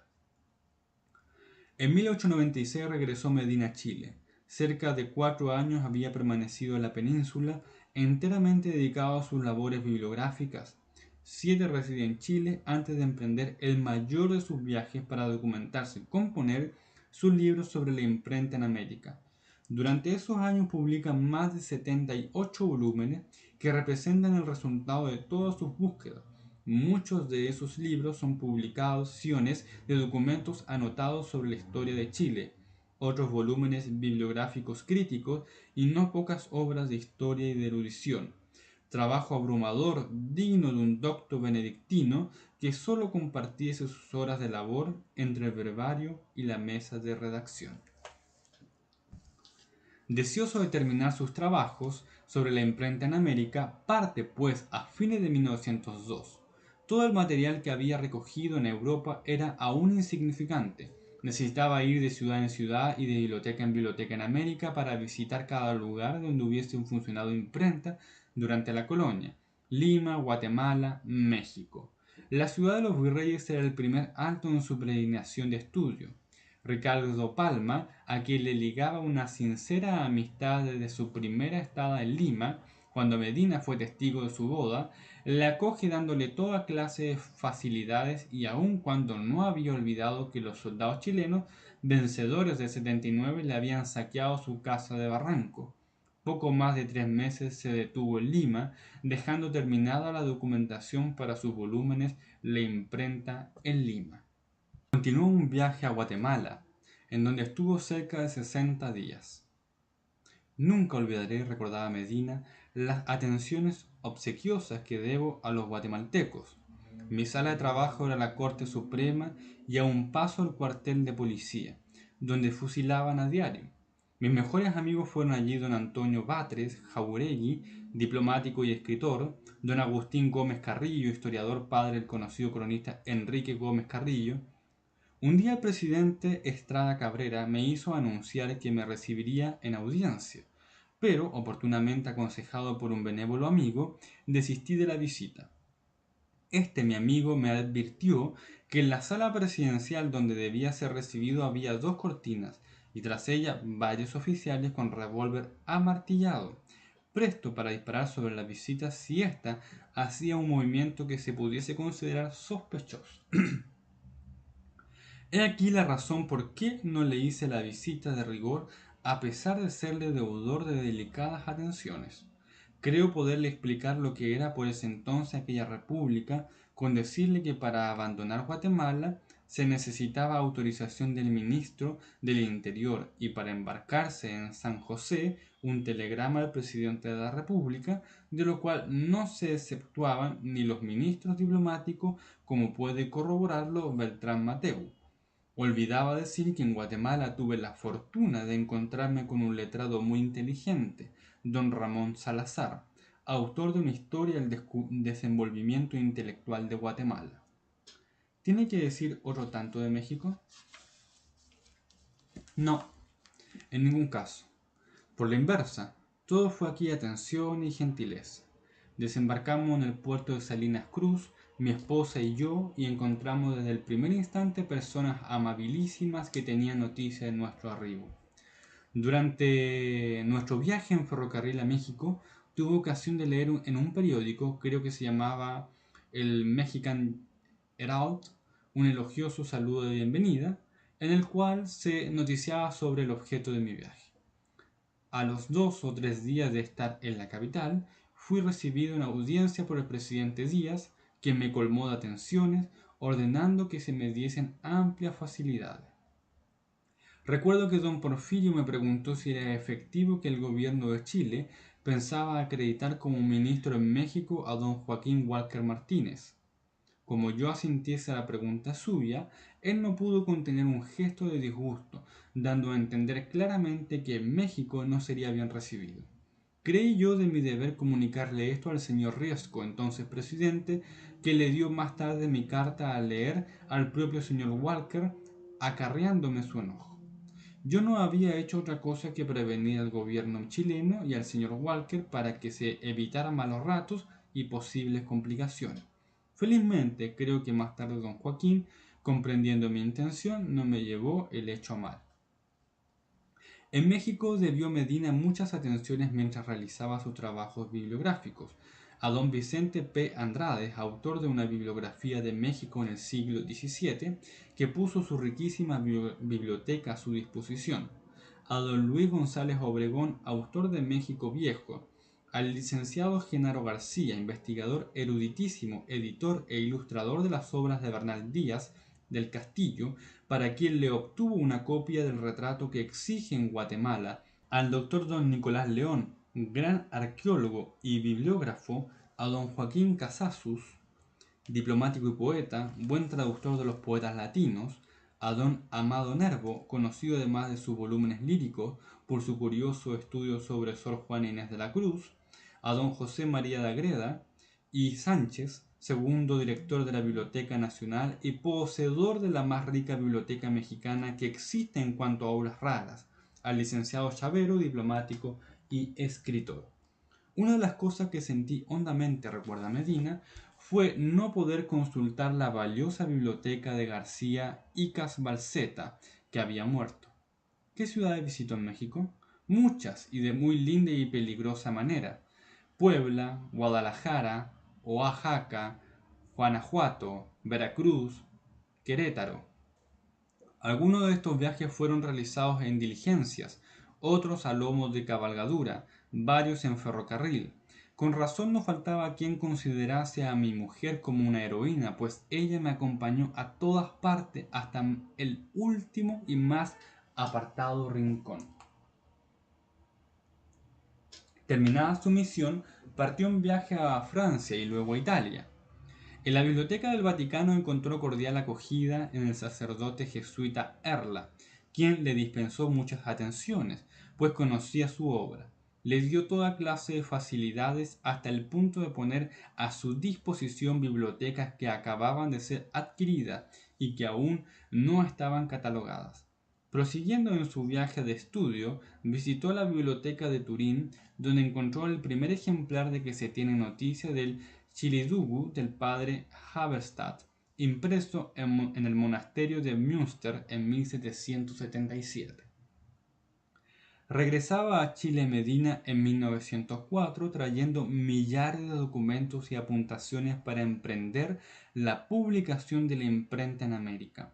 En 1896 regresó Medina a Chile. Cerca de 4 años había permanecido en la península, enteramente dedicado a sus labores bibliográficas. 7 residía en Chile antes de emprender el mayor de sus viajes para documentarse y componer sus libros sobre la imprenta en América. Durante esos años publica más de 78 volúmenes que representan el resultado de todas sus búsquedas. Muchos de esos libros son publicaciones de documentos anotados sobre la historia de Chile, otros volúmenes bibliográficos críticos y no pocas obras de historia y de erudición. Trabajo abrumador, digno de un docto benedictino que sólo compartiese sus horas de labor entre el brevario y la mesa de redacción. Deseoso de terminar sus trabajos sobre la imprenta en América, parte pues a fines de 1902. Todo el material que había recogido en Europa era aún insignificante. Necesitaba ir de ciudad en ciudad y de biblioteca en biblioteca en América para visitar cada lugar donde hubiese funcionado imprenta durante la colonia: Lima, Guatemala, México. La ciudad de los virreyes era el primer alto en su peregrinación de estudio. Ricardo Palma, a quien le ligaba una sincera amistad desde su primera estada en Lima, cuando Medina fue testigo de su boda, le acoge dándole toda clase de facilidades, y aun cuando no había olvidado que los soldados chilenos, vencedores del 79, le habían saqueado su casa de Barranco. Poco más de 3 meses se detuvo en Lima, dejando terminada la documentación para sus volúmenes La imprenta en Lima. Continuó un viaje a Guatemala, en donde estuvo cerca de 60 días. Nunca olvidaré, recordaba Medina, las atenciones obsequiosas que debo a los guatemaltecos. Mi sala de trabajo era la Corte Suprema y a un paso el cuartel de policía, donde fusilaban a diario. Mis mejores amigos fueron allí don Antonio Batres Jauregui, diplomático y escritor, don Agustín Gómez Carrillo, historiador, padre del conocido cronista Enrique Gómez Carrillo. Un día el presidente Estrada Cabrera me hizo anunciar que me recibiría en audiencia, pero, oportunamente aconsejado por un benévolo amigo, desistí de la visita. Mi amigo me advirtió que en la sala presidencial donde debía ser recibido había 2 cortinas y tras ella varios oficiales con revólver amartillado, presto para disparar sobre la visita si ésta hacía un movimiento que se pudiese considerar sospechoso. He aquí la razón por qué no le hice la visita de rigor a pesar de serle deudor de delicadas atenciones. Creo poderle explicar lo que era por ese entonces aquella república, con decirle que para abandonar Guatemala se necesitaba autorización del ministro del Interior y para embarcarse en San José un telegrama del presidente de la República, de lo cual no se exceptuaban ni los ministros diplomáticos, como puede corroborarlo Beltrán Mateu. Olvidaba decir que en Guatemala tuve la fortuna de encontrarme con un letrado muy inteligente, don Ramón Salazar, autor de una historia del desenvolvimiento intelectual de Guatemala. ¿Tiene que decir otro tanto de México? No, en ningún caso. Por la inversa, todo fue aquí atención y gentileza. Desembarcamos en el puerto de Salinas Cruz, mi esposa y yo, y encontramos desde el primer instante personas amabilísimas que tenían noticia de nuestro arribo. Durante nuestro viaje en ferrocarril a México, tuve ocasión de leer en un periódico, creo que se llamaba el Mexican Herald, un elogioso saludo de bienvenida, en el cual se noticiaba sobre el objeto de mi viaje. A los 2 o 3 días de estar en la capital, fui recibido en audiencia por el presidente Díaz, quien me colmó de atenciones, ordenando que se me diesen amplias facilidades. Recuerdo que don Porfirio me preguntó si era efectivo que el gobierno de Chile pensaba acreditar como ministro en México a don Joaquín Walker Martínez. Como yo asintiese a la pregunta suya, él no pudo contener un gesto de disgusto, dando a entender claramente que en México no sería bien recibido. Creí yo de mi deber comunicarle esto al señor Riesco, entonces presidente, que le dio más tarde mi carta a leer al propio señor Walker, acarreándome su enojo. Yo no había hecho otra cosa que prevenir al gobierno chileno y al señor Walker para que se evitaran malos ratos y posibles complicaciones. Felizmente, creo que más tarde don Joaquín, comprendiendo mi intención, no me llevó el hecho a mal. En México debió Medina muchas atenciones mientras realizaba sus trabajos bibliográficos. A don Vicente P. Andrade, autor de una bibliografía de México en el siglo XVII, que puso su riquísima biblioteca a su disposición. A don Luis González Obregón, autor de México Viejo. Al licenciado Genaro García, investigador eruditísimo, editor e ilustrador de las obras de Bernal Díaz del Castillo, para quien le obtuvo una copia del retrato que exige en Guatemala, al doctor don Nicolás León, gran arqueólogo y bibliógrafo, a don Joaquín Casasus, diplomático y poeta, buen traductor de los poetas latinos, a don Amado Nervo, conocido además de sus volúmenes líricos por su curioso estudio sobre Sor Juana Inés de la Cruz, a don José María de Agreda y Sánchez, segundo director de la Biblioteca Nacional y poseedor de la más rica biblioteca mexicana que existe en cuanto a obras raras, al licenciado Chavero, diplomático y escritor. Una de las cosas que sentí hondamente, recuerda Medina, fue no poder consultar la valiosa biblioteca de García Icas Balseta, que había muerto. ¿Qué ciudades visitó en México? Muchas y de muy linda y peligrosa manera. Puebla, Guadalajara, Oaxaca, Guanajuato, Veracruz, Querétaro. Algunos de estos viajes fueron realizados en diligencias, otros a lomos de cabalgadura, varios en ferrocarril. Con razón no faltaba quien considerase a mi mujer como una heroína, pues ella me acompañó a todas partes hasta el último y más apartado rincón. Terminada su misión, partió en viaje a Francia y luego a Italia. En la Biblioteca del Vaticano encontró cordial acogida en el sacerdote jesuita Erla, quien le dispensó muchas atenciones, pues conocía su obra. Le dio toda clase de facilidades hasta el punto de poner a su disposición bibliotecas que acababan de ser adquiridas y que aún no estaban catalogadas. Prosiguiendo en su viaje de estudio, visitó la biblioteca de Turín, donde encontró el primer ejemplar de que se tiene noticia del Chilidugu del padre Haberstadt, impreso en el monasterio de Münster en 1777. Regresaba a Chile Medina en 1904 trayendo millares de documentos y apuntaciones para emprender la publicación de la imprenta en América.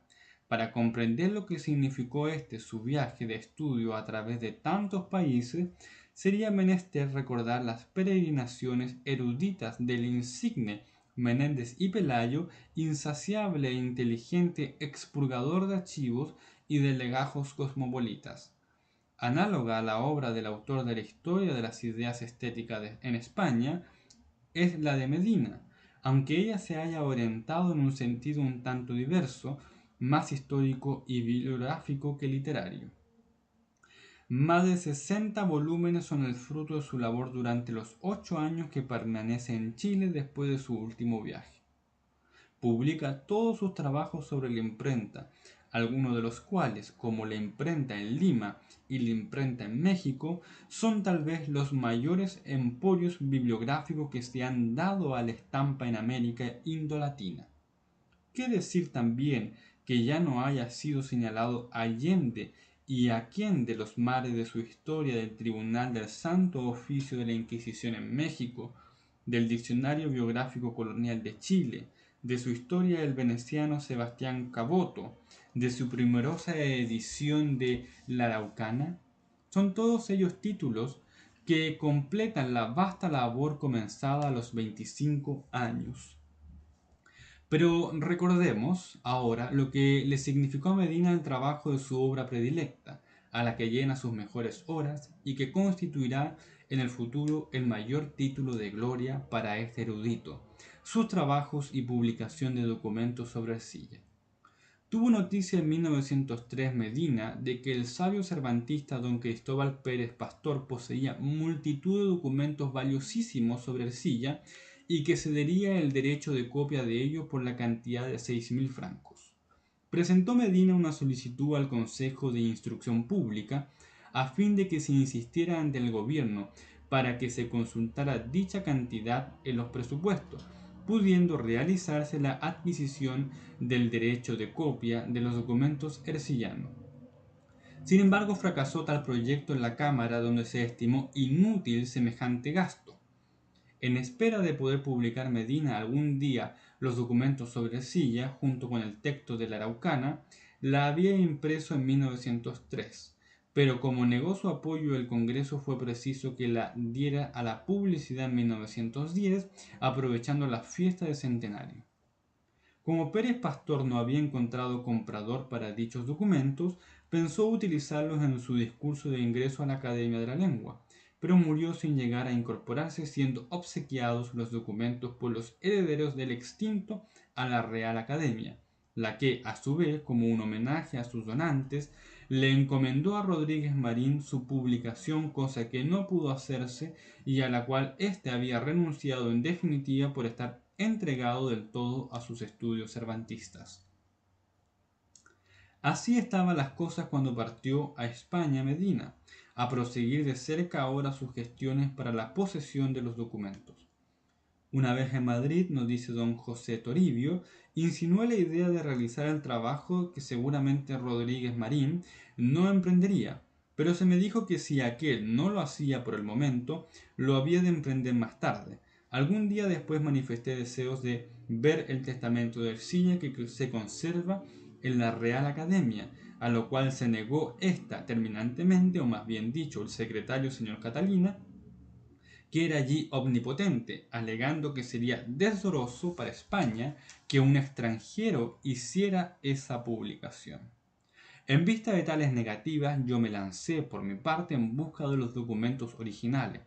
Para comprender lo que significó su viaje de estudio a través de tantos países, sería menester recordar las peregrinaciones eruditas del insigne Menéndez y Pelayo, insaciable e inteligente expurgador de archivos y de legajos cosmopolitas. Análoga a la obra del autor de la historia de las ideas estéticas en España, es la de Medina, aunque ella se haya orientado en un sentido un tanto diverso, más histórico y bibliográfico que literario. Más de 60 volúmenes son el fruto de su labor durante los 8 años que permanece en Chile después de su último viaje. Publica todos sus trabajos sobre la imprenta, algunos de los cuales, como la imprenta en Lima y la imprenta en México, son tal vez los mayores emporios bibliográficos que se han dado a la estampa en América indolatina. ¿Qué decir también que ya no haya sido señalado Allende y a quién de los mares de su historia del Tribunal del Santo Oficio de la Inquisición en México, del Diccionario Biográfico Colonial de Chile, de su historia del veneciano Sebastián Caboto, de su primorosa edición de La Araucana? Son todos ellos títulos que completan la vasta labor comenzada a los 25 años. Pero recordemos ahora lo que le significó a Medina el trabajo de su obra predilecta, a la que llena sus mejores horas y que constituirá en el futuro el mayor título de gloria para este erudito, sus trabajos y publicación de documentos sobre arcilla. Tuvo noticia en 1903 Medina de que el sabio cervantista don Cristóbal Pérez Pastor poseía multitud de documentos valiosísimos sobre arcilla y que cedería el derecho de copia de ellos por la cantidad de 6.000 francos. Presentó Medina una solicitud al Consejo de Instrucción Pública a fin de que se insistiera ante el gobierno para que se consultara dicha cantidad en los presupuestos, pudiendo realizarse la adquisición del derecho de copia de los documentos hercillanos. Sin embargo, fracasó tal proyecto en la Cámara, donde se estimó inútil semejante gasto. En espera de poder publicar Medina algún día los documentos sobre arcilla, junto con el texto de la Araucana, la había impreso en 1903, pero como negó su apoyo el Congreso fue preciso que la diera a la publicidad en 1910, aprovechando la fiesta de centenario. Como Pérez Pastor no había encontrado comprador para dichos documentos, pensó utilizarlos en su discurso de ingreso a la Academia de la Lengua, pero murió sin llegar a incorporarse, siendo obsequiados los documentos por los herederos del extinto a la Real Academia, la que, a su vez, como un homenaje a sus donantes, le encomendó a Rodríguez Marín su publicación, cosa que no pudo hacerse y a la cual éste había renunciado en definitiva por estar entregado del todo a sus estudios cervantistas. Así estaban las cosas cuando partió a España Medina, a proseguir de cerca ahora sus gestiones para la posesión de los documentos. Una vez en Madrid, nos dice don José Toribio, insinué la idea de realizar el trabajo que seguramente Rodríguez Marín no emprendería, pero se me dijo que si aquel no lo hacía por el momento, lo había de emprender más tarde. Algún día después manifesté deseos de ver el testamento de Ercilla que se conserva en la Real Academia, a lo cual se negó esta terminantemente, o más bien dicho, el secretario señor Catalina, que era allí omnipotente, alegando que sería deshonroso para España que un extranjero hiciera esa publicación. En vista de tales negativas, yo me lancé por mi parte en busca de los documentos originales,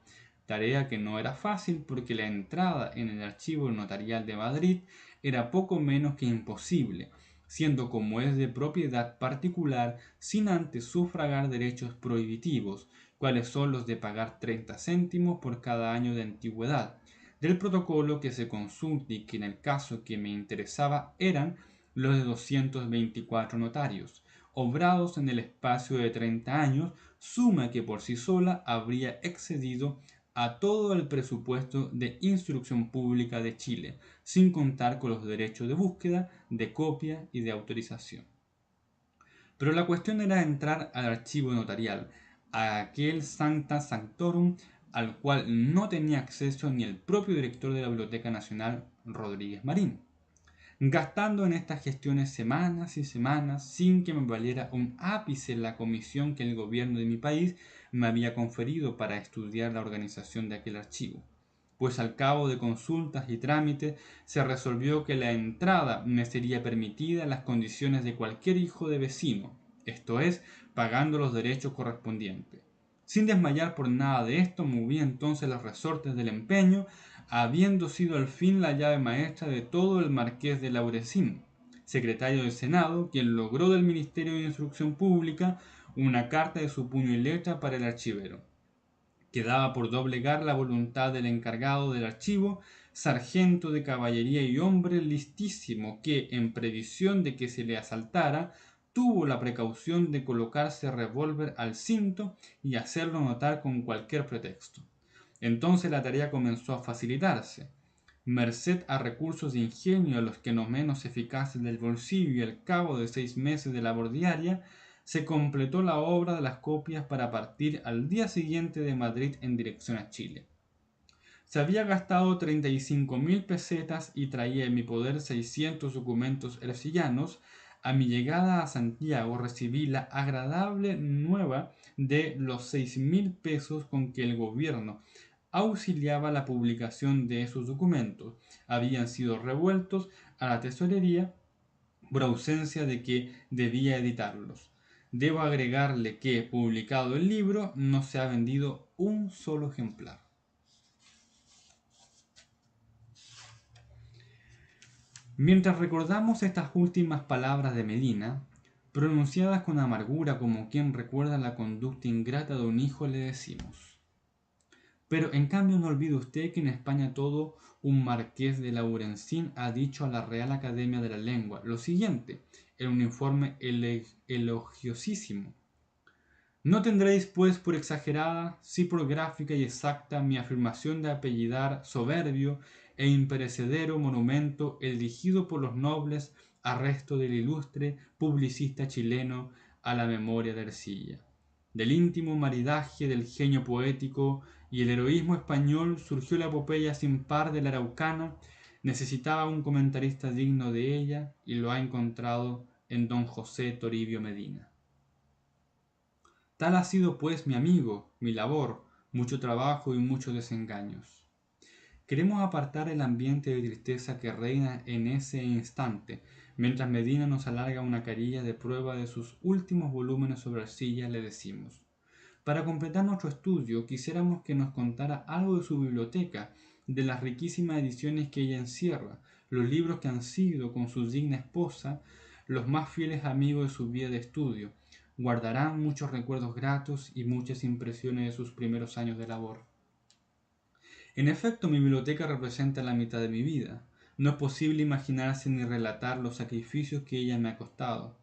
tarea que no era fácil porque la entrada en el archivo notarial de Madrid era poco menos que imposible, siendo como es de propiedad particular sin antes sufragar derechos prohibitivos, cuáles son los de pagar 30 céntimos por cada año de antigüedad, del protocolo que se consulta y que en el caso que me interesaba eran los de 224 notarios, obrados en el espacio de 30 años, suma que por sí sola habría excedido a todo el presupuesto de instrucción pública de Chile, sin contar con los derechos de búsqueda, de copia y de autorización. Pero la cuestión era entrar al archivo notarial, a aquel Sancta Sanctorum al cual no tenía acceso ni el propio director de la Biblioteca Nacional, Rodríguez Marín. gastando en estas gestiones semanas y semanas sin que me valiera un ápice la comisión que el gobierno de mi país me había conferido para estudiar la organización de aquel archivo, pues al cabo de consultas y trámites se resolvió que la entrada me sería permitida en las condiciones de cualquier hijo de vecino, esto es, pagando los derechos correspondientes. Sin desmayar por nada de esto, moví entonces los resortes del empeño, habiendo sido al fin la llave maestra de todo el marqués de Laurencín, secretario del Senado, quien logró del Ministerio de Instrucción Pública una carta de su puño y letra para el archivero. Quedaba por doblegar la voluntad del encargado del archivo, sargento de caballería y hombre listísimo que, en previsión de que se le asaltara, tuvo la precaución de colocarse revólver al cinto y hacerlo notar con cualquier pretexto. Entonces la tarea comenzó a facilitarse. Merced a recursos de ingenio a los que no menos eficaces del bolsillo y al cabo de 6 meses de labor diaria, se completó la obra de las copias para partir al día siguiente de Madrid en dirección a Chile. Se había gastado 35.000 pesetas y traía en mi poder 600 documentos ercillanos. A mi llegada a Santiago recibí la agradable nueva de los 6.000 pesos con que el gobierno auxiliaba la publicación de esos documentos. Habían sido revueltos a la tesorería por ausencia de que debía editarlos. Debo agregarle que, publicado el libro, no se ha vendido un solo ejemplar. Mientras recordamos estas últimas palabras de Medina, pronunciadas con amargura como quien recuerda la conducta ingrata de un hijo, le decimos: pero en cambio no olvide usted que en España todo un marqués de Laurencín ha dicho a la Real Academia de la Lengua lo siguiente, en un informe elogiosísimo: no tendréis pues por exagerada, sí por gráfica y exacta mi afirmación de apellidar soberbio e imperecedero monumento erigido por los nobles a resto del ilustre publicista chileno a la memoria de Ercilla. Del íntimo maridaje del genio poético y el heroísmo español surgió la epopeya sin par de la Araucana. Necesitaba un comentarista digno de ella y lo ha encontrado en don José Toribio Medina. Tal ha sido pues mi amigo, mi labor, mucho trabajo y muchos desengaños. Queremos apartar el ambiente de tristeza que reina en ese instante, mientras Medina nos alarga una carilla de prueba de sus últimos volúmenes sobre arcilla. Le decimos: para completar nuestro estudio, quisiéramos que nos contara algo de su biblioteca, de las riquísimas ediciones que ella encierra, los libros que han sido, con su digna esposa, los más fieles amigos de su vida de estudio. Guardarán muchos recuerdos gratos y muchas impresiones de sus primeros años de labor. En efecto, mi biblioteca representa la mitad de mi vida. No es posible imaginarse ni relatar los sacrificios que ella me ha costado.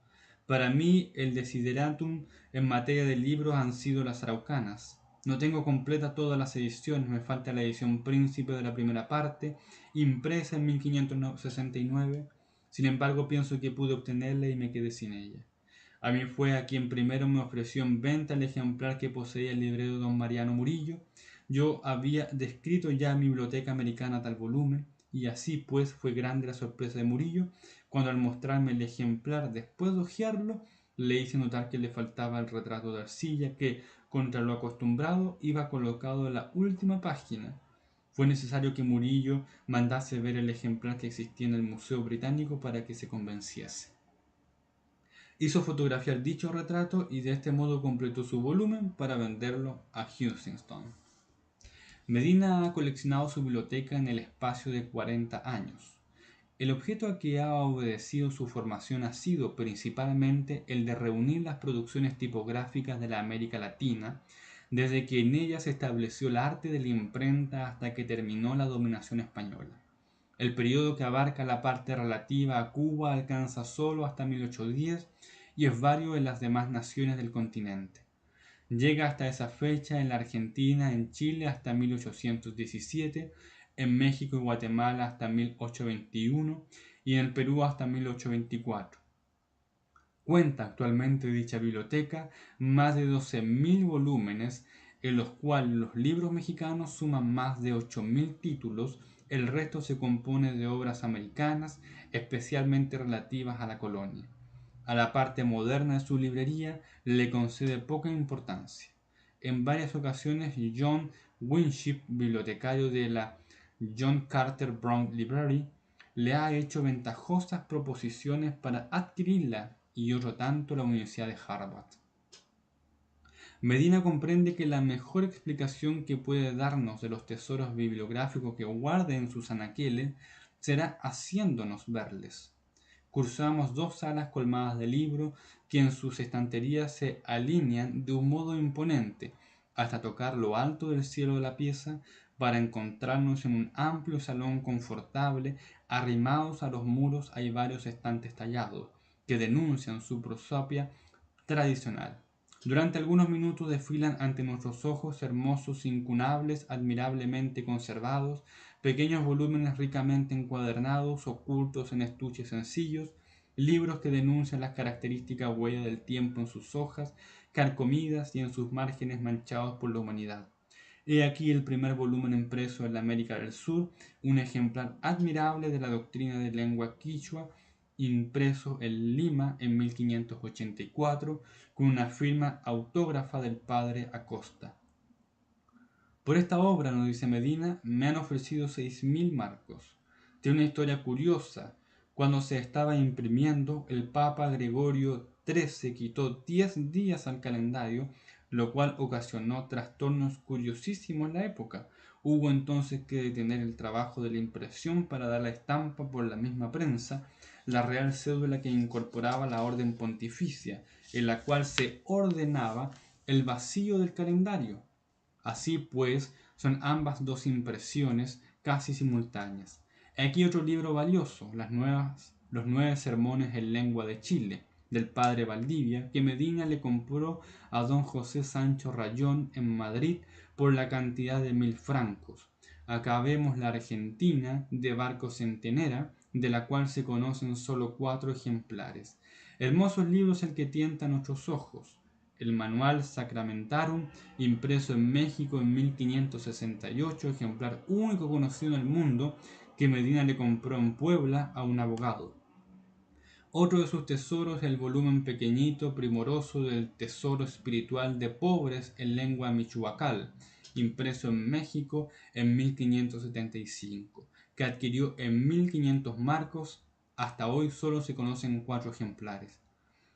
Para mí, el desideratum en materia de libros han sido las araucanas. No tengo completa todas las ediciones, me falta la edición príncipe de la primera parte, impresa en 1569. Sin embargo, pienso que pude obtenerla y me quedé sin ella. A mí fue a quien primero me ofreció en venta el ejemplar que poseía el librero don Mariano Murillo. Yo había descrito ya en mi biblioteca americana tal volumen, y así pues fue grande la sorpresa de Murillo, cuando al mostrarme el ejemplar después de hojearlo, le hice notar que le faltaba el retrato de arcilla que, contra lo acostumbrado, iba colocado en la última página. Fue necesario que Murillo mandase ver el ejemplar que existía en el Museo Británico para que se convenciese. Hizo fotografiar dicho retrato y de este modo completó su volumen para venderlo a Huntington. Medina ha coleccionado su biblioteca en el espacio de 40 años. El objeto a que ha obedecido su formación ha sido principalmente el de reunir las producciones tipográficas de la América Latina, desde que en ella se estableció el arte de la imprenta hasta que terminó la dominación española. El periodo que abarca la parte relativa a Cuba alcanza solo hasta 1810 y es vario en las demás naciones del continente. Llega hasta esa fecha en la Argentina, en Chile hasta 1817, en México y Guatemala hasta 1821 y en el Perú hasta 1824. Cuenta actualmente dicha biblioteca más de 12.000 volúmenes en los cuales los libros mexicanos suman más de 8.000 títulos. El resto se compone de obras americanas, especialmente relativas a la colonia. A la parte moderna de su librería le concede poca importancia. En varias ocasiones John Winship, bibliotecario de la John Carter Brown Library, le ha hecho ventajosas proposiciones para adquirirla y otro tanto la Universidad de Harvard. Medina comprende que la mejor explicación que puede darnos de los tesoros bibliográficos que guarda en sus anaqueles será haciéndonos verles. Cruzamos dos salas colmadas de libros que en sus estanterías se alinean de un modo imponente hasta tocar lo alto del cielo de la pieza para encontrarnos en un amplio salón confortable. Arrimados a los muros hay varios estantes tallados que denuncian su prosopia tradicional. Durante algunos minutos desfilan ante nuestros ojos hermosos incunables, admirablemente conservados, pequeños volúmenes ricamente encuadernados, ocultos en estuches sencillos, libros que denuncian las características huellas del tiempo en sus hojas, carcomidas y en sus márgenes manchados por la humanidad. He aquí el primer volumen impreso en la América del Sur, un ejemplar admirable de la doctrina de lengua quichua, impreso en Lima en 1584, con una firma autógrafa del padre Acosta. Por esta obra, nos dice Medina, me han ofrecido 6.000 marcos. Tiene una historia curiosa. Cuando se estaba imprimiendo, el Papa Gregorio XIII quitó 10 días al calendario, lo cual ocasionó trastornos curiosísimos en la época. Hubo entonces que detener el trabajo de la impresión para dar la estampa por la misma prensa, la real cédula que incorporaba la orden pontificia, en la cual se ordenaba el vacío del calendario. Así pues, son ambas dos impresiones casi simultáneas. Aquí otro libro valioso, los 9 sermones en lengua de Chile, del padre Valdivia, que Medina le compró a don José Sancho Rayón en Madrid por la cantidad de 1.000 francos. Acá vemos la Argentina de Barco Centenera, de la cual se conocen solo 4 ejemplares. Hermosos libros el que tienta nuestros ojos. El Manual Sacramentarum, impreso en México en 1568, ejemplar único conocido en el mundo, que Medina le compró en Puebla a un abogado. Otro de sus tesoros es el volumen pequeñito, primoroso del Tesoro Espiritual de Pobres en lengua michoacal, impreso en México en 1575, que adquirió en 1.500 marcos. Hasta hoy solo se conocen 4 ejemplares.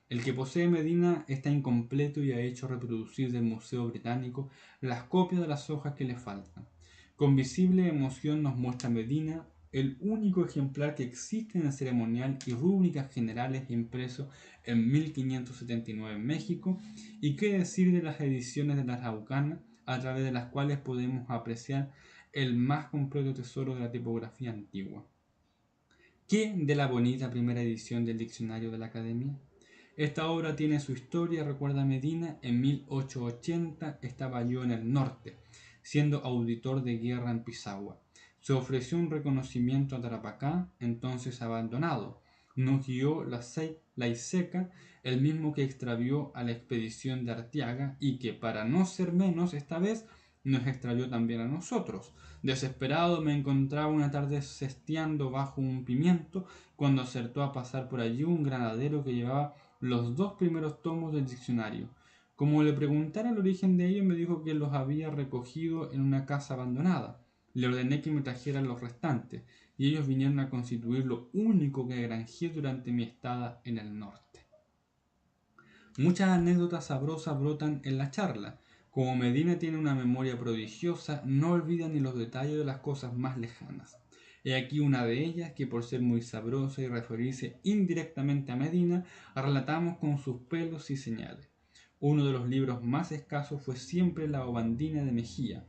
El que posee Medina está incompleto y ha hecho reproducir del Museo Británico las copias de las hojas que le faltan. Con visible emoción nos muestra Medina el único ejemplar que existe en el ceremonial y rúbricas generales impreso en 1579 en México, y qué decir de las ediciones de la Araucana, a través de las cuales podemos apreciar el más completo tesoro de la tipografía antigua. ¿Qué de la bonita primera edición del Diccionario de la Academia? Esta obra tiene su historia, recuerda Medina. En 1880 estaba yo en el norte, siendo auditor de guerra en Pisagua. Se ofreció un reconocimiento a Tarapacá, entonces abandonado. Nos guió la Iseca, el mismo que extravió a la expedición de Artiaga y que, para no ser menos, esta vez nos extravió también a nosotros. Desesperado me encontraba una tarde cesteando bajo un pimiento cuando acertó a pasar por allí un granadero que llevaba los 2 primeros tomos del diccionario. Como le preguntara el origen de ellos, me dijo que los había recogido en una casa abandonada. Le ordené que me trajeran los restantes, y ellos vinieron a constituir lo único que granjeé durante mi estada en el norte. Muchas anécdotas sabrosas brotan en la charla. Como Medina tiene una memoria prodigiosa, no olvida ni los detalles de las cosas más lejanas. He aquí una de ellas que, por ser muy sabrosa y referirse indirectamente a Medina, relatamos con sus pelos y señales. Uno de los libros más escasos fue siempre La Ovandina de Mejía.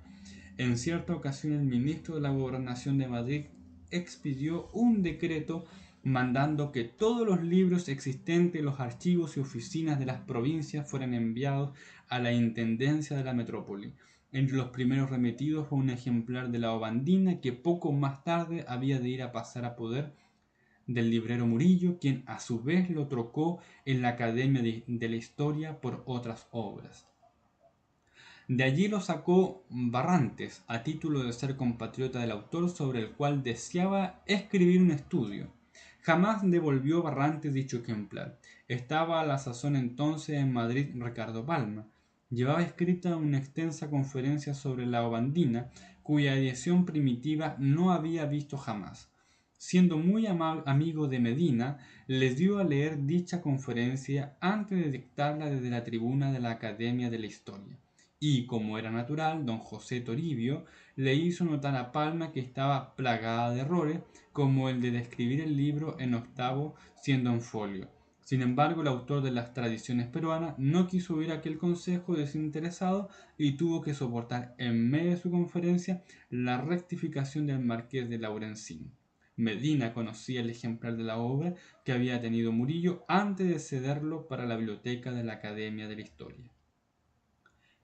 En cierta ocasión el ministro de la Gobernación de Madrid expidió un decreto mandando que todos los libros existentes en los archivos y oficinas de las provincias fueran enviados a la Intendencia de la Metrópoli. Entre los primeros remitidos fue un ejemplar de La Ovandina que poco más tarde había de ir a pasar a poder del librero Murillo, quien a su vez lo trocó en la Academia de la Historia por otras obras. De allí lo sacó Barrantes, a título de ser compatriota del autor sobre el cual deseaba escribir un estudio. Jamás devolvió Barrantes dicho ejemplar. Estaba a la sazón entonces en Madrid Ricardo Palma. Llevaba escrita una extensa conferencia sobre la Ovandina, cuya edición primitiva no había visto jamás. Siendo muy amigo de Medina, les dio a leer dicha conferencia antes de dictarla desde la tribuna de la Academia de la Historia. Y, como era natural, don José Toribio le hizo notar a Palma que estaba plagada de errores, como el de describir el libro en octavo siendo en folio. Sin embargo, el autor de las tradiciones peruanas no quiso oír aquel consejo desinteresado y tuvo que soportar en medio de su conferencia la rectificación del marqués de Laurencín. Medina conocía el ejemplar de la obra que había tenido Murillo antes de cederlo para la biblioteca de la Academia de la Historia.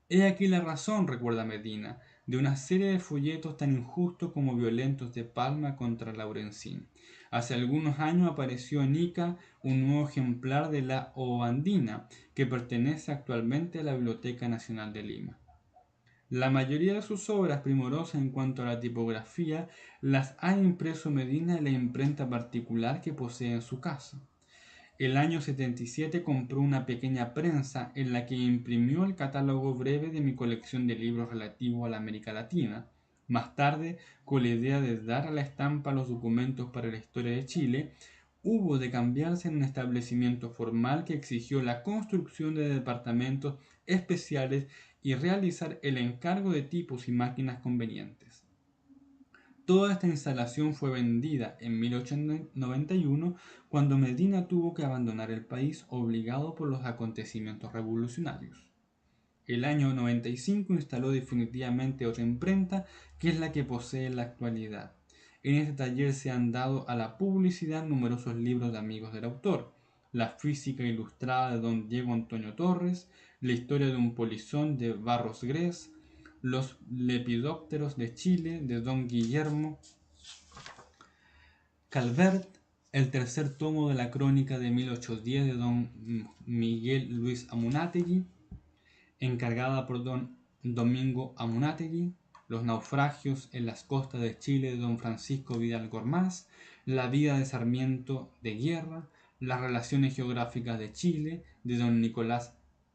He aquí la razón, recuerda Medina, de una serie de folletos tan injustos como violentos de Palma contra Laurencín. Hace algunos años apareció en Ica un nuevo ejemplar de la Ovandina, que pertenece actualmente a la Biblioteca Nacional de Lima. La mayoría de sus obras, primorosas en cuanto a la tipografía, las ha impreso Medina en la imprenta particular que posee en su casa. El año 77 compró una pequeña prensa en la que imprimió el catálogo breve de mi colección de libros relativos a la América Latina. Más tarde, con la idea de dar a la estampa los documentos para la historia de Chile, hubo de cambiarse en un establecimiento formal que exigió la construcción de departamentos especiales y realizar el encargo de tipos y máquinas convenientes. Toda esta instalación fue vendida en 1891 cuando Medina tuvo que abandonar el país obligado por los acontecimientos revolucionarios. El año 95 instaló definitivamente otra imprenta que es la que posee en la actualidad. En este taller se han dado a la publicidad numerosos libros de amigos del autor: La física ilustrada de don Diego Antonio Torres, La historia de un polizón de Barros Gres, Los lepidópteros de Chile de don Guillermo Calvert, el tercer tomo de la crónica de 1810 de don Miguel Luis Amunátegui, encargada por don Domingo Amunátegui, Los naufragios en las costas de Chile de don Francisco Vidal Gormaz, La vida de Sarmiento de Guerra, Las relaciones geográficas de Chile de don Nicolás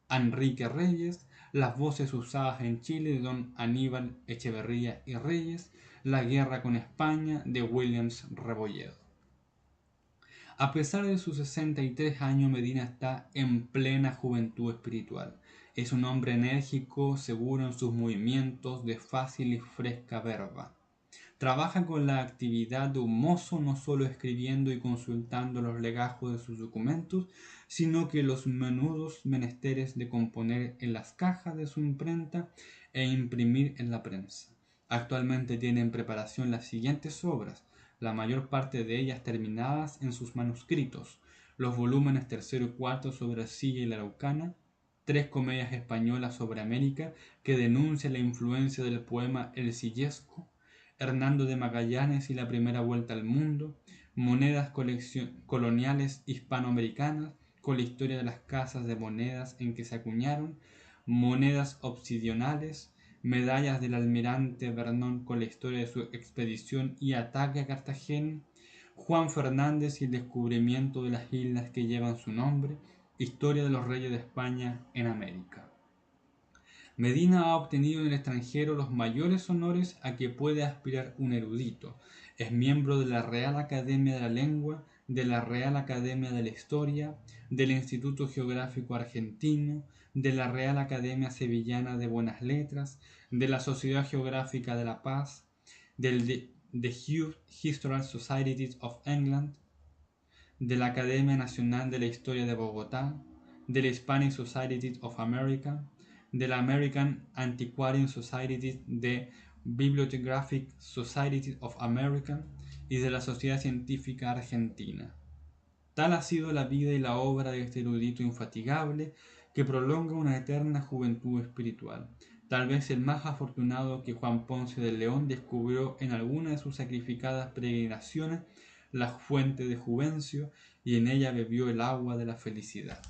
Enrique Reyes, Las voces usadas en Chile de don Aníbal Echeverría y Reyes, La guerra con España de Williams Rebolledo. A pesar de sus 63 años, Medina está en plena juventud espiritual. Es un hombre enérgico, seguro en sus movimientos, de fácil y fresca verba. Trabaja con la actividad de un mozo, no solo escribiendo y consultando los legajos de sus documentos, sino que los menudos menesteres de componer en las cajas de su imprenta e imprimir en la prensa. Actualmente tiene en preparación las siguientes obras, la mayor parte de ellas terminadas en sus manuscritos: los volúmenes tercero y cuarto sobre Silla y la Araucana, 3 comedias españolas sobre América que denuncian la influencia del poema El Sillesco, Hernando de Magallanes y la primera vuelta al mundo, monedas coloniales hispanoamericanas con la historia de las casas de monedas en que se acuñaron, monedas obsidionales, medallas del almirante Vernon con la historia de su expedición y ataque a Cartagena, Juan Fernández y el descubrimiento de las islas que llevan su nombre, historia de los reyes de España en América. Medina ha obtenido en el extranjero los mayores honores a que puede aspirar un erudito. Es miembro de la Real Academia de la Lengua, de la Real Academia de la Historia, del Instituto Geográfico Argentino, de la Real Academia Sevillana de Buenas Letras, de la Sociedad Geográfica de la Paz, del The Historical Society of England, de la Academia Nacional de la Historia de Bogotá, de la Hispanic Society of America, de la American Antiquarian Society, de Bibliographic Society of America y de la Sociedad Científica Argentina. Tal ha sido la vida y la obra de este erudito infatigable que prolonga una eterna juventud espiritual. Tal vez el más afortunado que Juan Ponce de León descubrió en alguna de sus sacrificadas peregrinaciones la fuente de Juvencio y en ella bebió el agua de la felicidad.